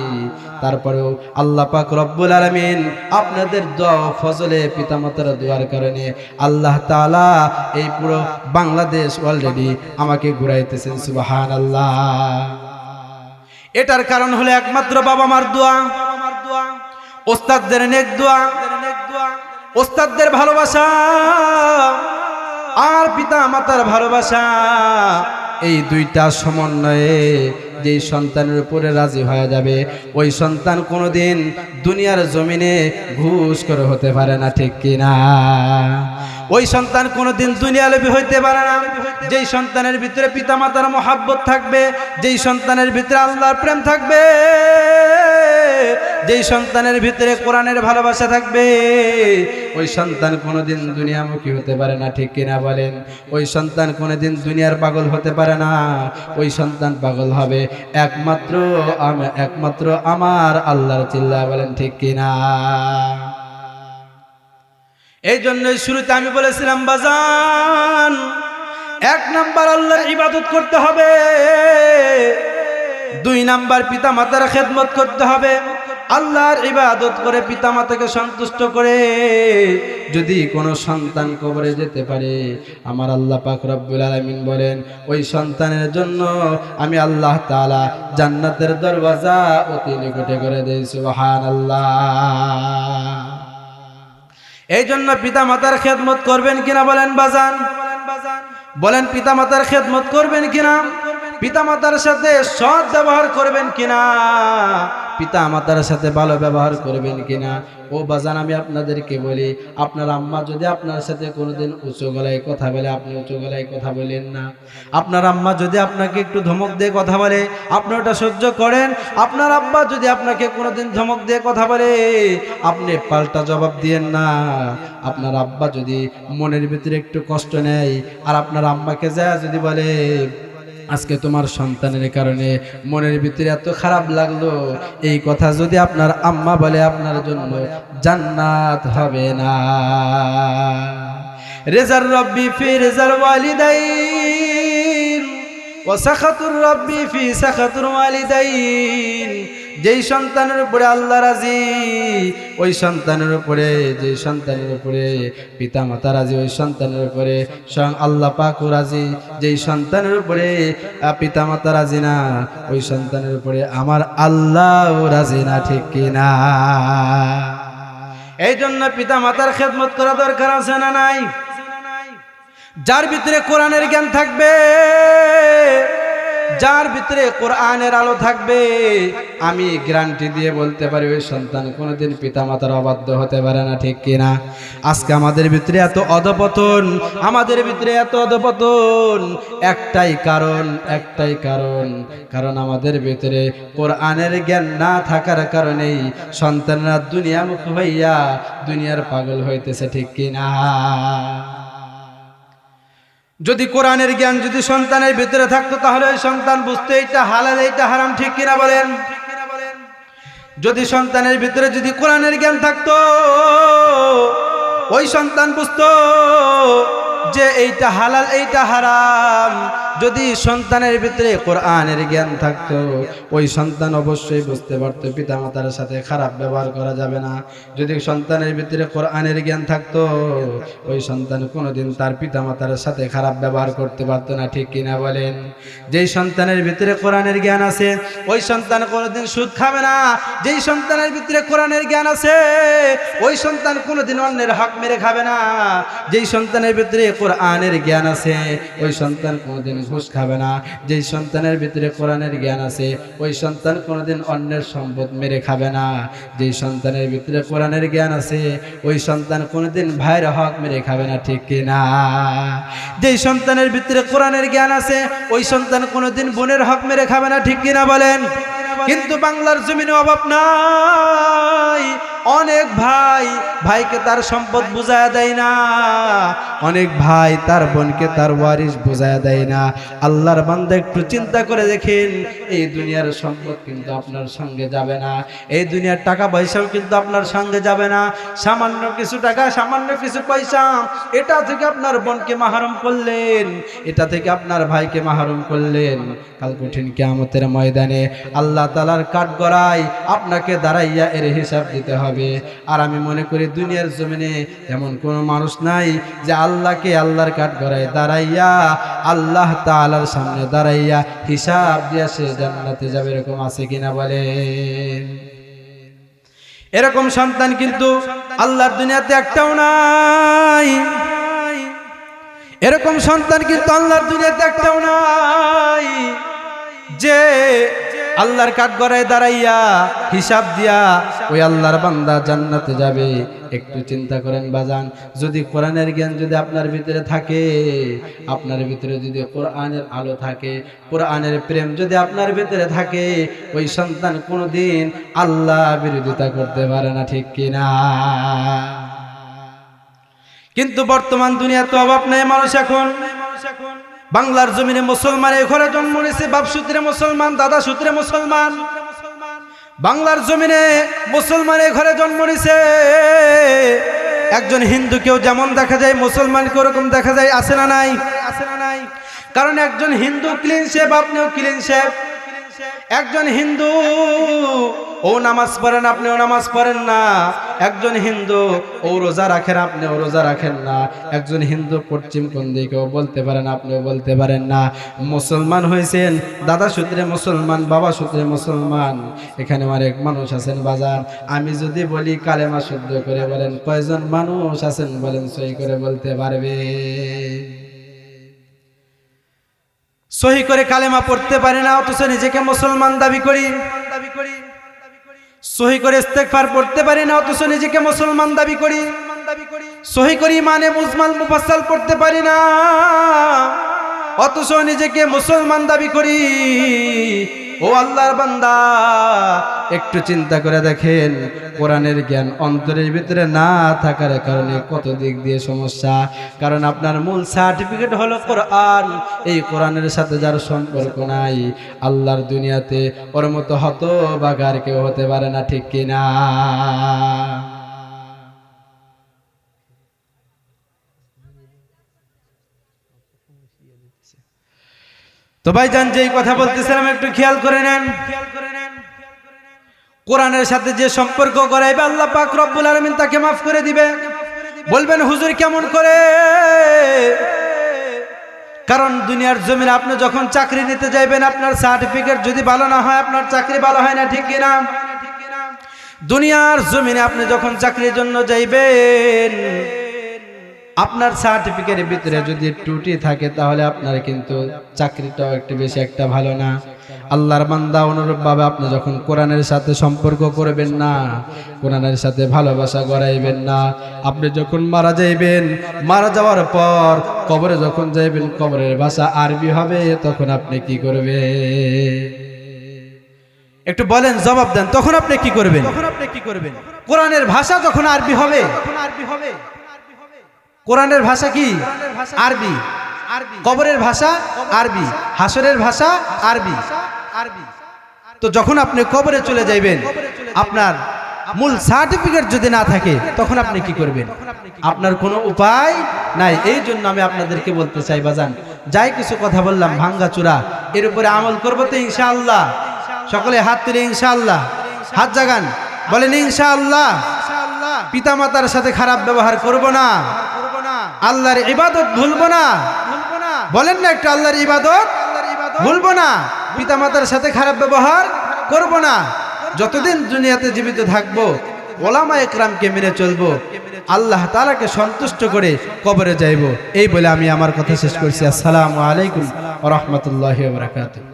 তারপরেও আল্লাহ পাক রব্বুল আলামিন আপনাদের দোয়া ফজলে পিতামাতার দোয়ার কারণে আল্লাহ তাআলা এই পুরো বাংলাদেশ অলরেডি আমাকে ঘুরাইতেছেন, সুবহানাল্লাহ। এটার কারণ হলো একমাত্র বাবা মার দোয়া, ওস্তাদদের নেক দোয়া, ওস্তাদদের ভালোবাসা আর পিতা মাতার ভালোবাসা, এই দুইটা সমন্বয়ে যেই সন্তানের উপরে রাজি হয়ে যাবে, ওই সন্তান কোনোদিন দুনিয়ার জমিনে ঘুষ করে হতে পারে না, ঠিক কিনা? ওই সন্তান কোনোদিন দুনিয়ালোভী হইতে পারে না। যেই সন্তানের ভিতরে পিতা মাতার মহাব্বত থাকবে, যেই সন্তানের ভিতরে আল্লাহর প্রেম থাকবে, যেই সন্তানের ভিতরে কোরআনের ভালোবাসা থাকবে, ওই সন্তান কোনোদিন দুনিয়ামুখী হতে পারে না, ঠিক কিনা বলেন? ওই সন্তান কোনোদিন দুনিয়ার পাগল হতে পারে না। ওই সন্তান পাগল হবে একমাত্র আমার আল্লাহর চিল্লায় বলেন, ঠিক কিনা? এই জন্যই শুরুতে আমি বলেছিলাম বাজান, এক নাম্বার আল্লাহর ইবাদত করতে হবে, দুই নাম্বার পিতা মাতার খেদমত করতে হবে। আল্লাহর ইবাদত করে পিতা মাতাকে সন্তুষ্ট করে যদি কোনো সন্তান কবরে যেতে পারে, আমার আল্লাহ পাক রব্বুল আলামিন বলেন ওই সন্তানের জন্য আমি আল্লাহ তাআলা জান্নাতের দরওয়াজা অতি নিকটে করে দেই, সুবহানাল্লাহ। এই জন্য পিতা মাতার খেদমত করবেন কিনা বলেন বাজান? বলেন পিতা মাতার খেদমত করবেন কিনা? পিতামাতার সাথে সৎ ব্যবহার করবেন কিনা, পিতা মাতার সাথে ভালো ব্যবহার করবেন কিনা। ও বাজান, আমি আপনাদেরকে বলি, আপনার আম্মা যদি আপনার সাথে কোনোদিন উঁচু গলায় কথা বলে, আপনি উঁচু গলায় কথা বলেন না। আপনার আম্মা যদি আপনাকে একটু ধমক দিয়ে কথা বলে, আপনি ওটা সহ্য করেন। আপনার আব্বা যদি আপনাকে কোনোদিন ধমক দিয়ে কথা বলে, আপনি পাল্টা জবাব দিয়েন না। আপনার আব্বা যদি মনের ভিতরে একটু কষ্ট নেয় আর আপনার আম্মাকে যায় যদি বলে, আজকে তোমার সন্তানের কারণে মনের ভিতরে এত খারাপ লাগলো, এই কথা যদি আপনার আম্মা বলে, আপনার জন্য জান্নাত হবে না। রেজার রব্বি ফি রেজার ওয়ালিদাইন ওয়া সাখাতুর রব্বি ফি সাখাতুর ওয়ালিদাইন। যেই সন্তানের উপরে আল্লাহ রাজি, ওই সন্তানের উপরে, যেই সন্তানের উপরে পিতা মাতা রাজি, ওই সন্তানের উপরে স্বয়ং আল্লাহ পাকও রাজি। যেই সন্তানের উপরে পিতা মাতা রাজি না, ওই সন্তানের উপরে আমার আল্লাহও রাজি না, ঠিক কিনা? এই জন্য পিতা মাতার খেদমত করা দরকার আছে না নাই? যার ভিতরে কোরআনের জ্ঞান থাকবে, যার ভিতরে কোরআনের আলো থাকবে, আমি গ্যারান্টি দিয়ে বলতে পারি ওই সন্তান কোনোদিন পিতামাতার অবাধ্য হতে পারে না, ঠিক কিনা? আজকে আমাদের ভিতরে এত অধপতন, আমাদের ভিতরে এত অধপতন একটাই কারণ, একটাই কারণ, কারণ আমাদের ভিতরে কোরআনের জ্ঞান না থাকার কারণেই সন্তানরা দুনিয়ামুখ হইয়া দুনিয়ার পাগল হইতেছে, ঠিক কিনা? যদি কোরআনের জ্ঞান যদি সন্তানের ভিতরে থাকতো, তাহলে ওই সন্তান বুঝতো এইটা হালাল এইটা হারাম, ঠিক কিনা বলেন? যদি সন্তানের ভিতরে যদি কোরআনের জ্ঞান থাকতো, ওই সন্তান বুঝতো যে এইটা হালাল এইটা হারাম। যদি সন্তানের ভিতরে কোরআনের জ্ঞান থাকতো, ওই সন্তান অবশ্যই বুঝতে পারতো পিতামাতার সাথে খারাপ ব্যবহার করা যাবে না। যদি সন্তানের ভিতরে কোরআনের জ্ঞান থাকতো, ওই সন্তান কোনোদিন তার পিতামাতার সাথে খারাপ ব্যবহার করতে পারতো না, ঠিক কিনা বলেন? যেই সন্তানের ভিতরে কোরআনের জ্ঞান আছে, ওই সন্তান কোনোদিন সুদ খাবে না। যেই সন্তানের ভিতরে কোরআনের জ্ঞান আছে, ওই সন্তান কোনোদিন অন্যের হক মেরে খাবে না। যেই সন্তানের ভিতরে কোরআনের জ্ঞান আছে, ওই সন্তান কোনোদিন ঘুষ খাবে না। যেই সন্তানের ভিতরে কোরআনের জ্ঞান আছে, ওই সন্তান কোনোদিন অন্যের সম্পদ মেরে খাবে না। যেই সন্তানের ভিতরে কোরআনের জ্ঞান আছে, ওই সন্তান কোনোদিন ভাইয়ের হক মেরে খাবে না, ঠিক কিনা? যেই সন্তানের ভিতরে কোরআনের জ্ঞান আছে, ওই সন্তান কোনোদিন বোনের হক মেরে খাবে না, ঠিক কিনা বলেন? কিন্তু বাংলার জমিনে অভাব নাই। অনেক ভাই ভাইকে তার সম্পদ বুঝায়া দেয় না, অনেক ভাই তার বোনকে তার ওয়ারিস বুঝায়া দেয় না। আল্লাহর বান্দা একটু চিন্তা করে দেখেন, এই দুনিয়ার সম্পদ কিন্তু আপনার সঙ্গে যাবে না, এই দুনিয়ার টাকা পয়সাও কিন্তু আপনার সঙ্গে যাবে না। সামান্য কিছু টাকা, সামান্য কিছু পয়সা, এটা থেকে আপনার বোনকে মাহরুম করলেন, এটা থেকে আপনার ভাইকে মাহরুম করলেন। কাল কঠিন কিয়ামতের ময়দানে আল্লাহ তাআলার কাঠগড়ায় আপনাকে দাঁড়াইয়া এর হিসাব দিতে হবে। আর আমি মনে করি দুনিয়ার জমিনে এমন কোন মানুষ নাই যে আল্লাহকে আল্লাহর কাঠগড়ায় দাঁড়াইয়া আল্লাহ তাআলার সামনে দাঁড়াইয়া হিসাব দিয়া সে জান্নাতে যাবে, এরকম আছে কিনা বলেন? এরকম সন্তান কিন্তু আল্লাহর দুনিয়াতে একটাও নাই। এরকম সন্তান কিন্তু আল্লাহর দুনিয়াতে একটাও নাই যে আল্লাহর কাঠগড়ায় দাঁড়াইয়া হিসাব দিয়া ওই আল্লাহর বান্দা জান্নাতে যাবে। একটু চিন্তা করেন বাজান, যদি কোরআনের জ্ঞান যদি আপনার ভিতরে থাকে, আপনার ভিতরে যদি কোরআনের আলো থাকে, কোরআনের প্রেম যদি আপনার ভিতরে থাকে, ওই সন্তান কোনোদিন আল্লাহ বিরোধিতা করতে পারে না, ঠিক কিনা? কিন্তু বর্তমান দুনিয়াতে অভাব নেই মানুষ। এখন বাংলার জমিনে মুসলমানের ঘরে জন্ম নিয়েছে, বাপ সূত্রে মুসলমান, দাদা সূত্রে মুসলমান। বাংলার জমিনে মুসলমানের ঘরে জন্ম নিয়েছে। একজন হিন্দুকেও যেমন দেখা যায় মুসলমানকে ওরকম দেখা যায়, আছে না নাই? আছে না নাই? কারণ একজন হিন্দু ক্লিন শেভ, আপনিও ক্লিন শেভ। একজন হিন্দু ও নামাজ পড়েন, আপনিও নামাজ পড়েন না। একজন হিন্দু ও রোজা রাখেন, আপনিও রোজা রাখেন না। একজন হিন্দু পশ্চিম কোন দিকেও বলতে পারেন, আপনিও বলতে পারেন না। মুসলমান হয়েছেন, দাদা সূত্রে মুসলমান, বাবা সূত্রে মুসলমান। এখানে অনেক মানুষ আছেন বাজার, আমি যদি বলি কালেমা শুদ্ধ করে বলেন, কয়জন মানুষ আছেন বলেন সই করে বলতে পারবে? সহি করে কালেমা পড়তে পারি না অথচ নিজেকে মুসলমান দাবি করি, সহি করে ইস্তেগফার পড়তে পারি না অথচ নিজেকে মুসলমান দাবি করি, সহি করে ইমানে মুজমাল মুফাসসাল পড়তে পারি না অথচ নিজেকে মুসলমান দাবি করি। ও আল্লাহর বান্দা, একটু চিন্তা করে দেখেন, কোরআনের জ্ঞান অন্তরের ভিতরে না থাকার কারণে কত দিক দিয়ে সমস্যা। কারণ আপনার মূল সার্টিফিকেট হলো কোরআন। এই কোরআনের সাথে যার সম্পর্ক নাই, আল্লাহর দুনিয়াতে ওর মতো হতভাগার কেউ হতে পারে না, ঠিক কিনা? তো ভাইজান, যেই কথা বলতেছিলাম একটু খেয়াল করে নেন। কোরআনের সাথে যে সম্পর্ক করাইবে আল্লাহ পাক রব্বুল আলামিন তাকে মাফ করে দিবে। বলবেন হুজুর কেমন করে? কারণ দুনিয়ার জমিনে আপনি যখন চাকরি নিতে যাইবেন, আপনার সার্টিফিকেট যদি ভালো না হয় আপনার চাকরি ভালো হয় না, ঠিক কিনা? দুনিয়ার জমিনে আপনি যখন চাকরির জন্য যাইবেন, আপনার সার্টিফিকেটের ভিতরে যদি ত্রুটি থাকে তাহলে আপনার কিন্তু চাকরিটাও একটু বেশি একটা ভালো না। আল্লাহর বান্দা, অনুরূপভাবে আপনি যখন কোরআনের সাথে সম্পর্ক করবেন না, কোরআনের সাথে ভালোবাসা গড়াইবেন না, আপনি যখন মারা যাইবেন, মারা যাওয়ার পর কবরে যখন যাইবেন, কবরের ভাষা আরবি হবে, তখন আপনি কি করবেন? একটু বলেন, জবাব দেন, তখন আপনি কি করবেন? কোরআনের ভাষা যখন আরবি হবে, কোরআনের ভাষা কি? আরবি। কবরের ভাষা আরবি, হাসরের ভাষা আরবি। তো যখন আপনি কবরে চলে যাইবেন, আপনার মূল সার্টিফিকেট যদি না থাকে, তখন আপনি কি করবেন? আপনার কোনো উপায় নাই। এই জন্য আমি আপনাদেরকে বলতে চাই বাজান, যাই কিছু কথা বললাম ভাঙ্গাচুরা, এর উপরে আমল করবো তো ইনশাআল্লাহ। সকলে হাত তুলে ইনশাআল্লাহ, হাত জাগান, বলেন ইনশাআল্লাহ। পিতামাতার সাথে খারাপ ব্যবহার করব না, আল্লাহর ইবাদত ভুলবো না। বলেন না একটু, আল্লাহর ইবাদত ভুলবো না, পিতামাতার সাথে খারাপ ব্যবহার করব না। যতদিন দুনিয়াতে জীবিত থাকবো ওলামা একরামকে মেনে চলবো, আল্লাহ তাআলাকে সন্তুষ্ট করে কবরে যাইব। এই বলে আমি আমার কথা শেষ করছি। আসসালামু আলাইকুম ওয়া রাহমাতুল্লাহি ওয়া বারাকাতুহু।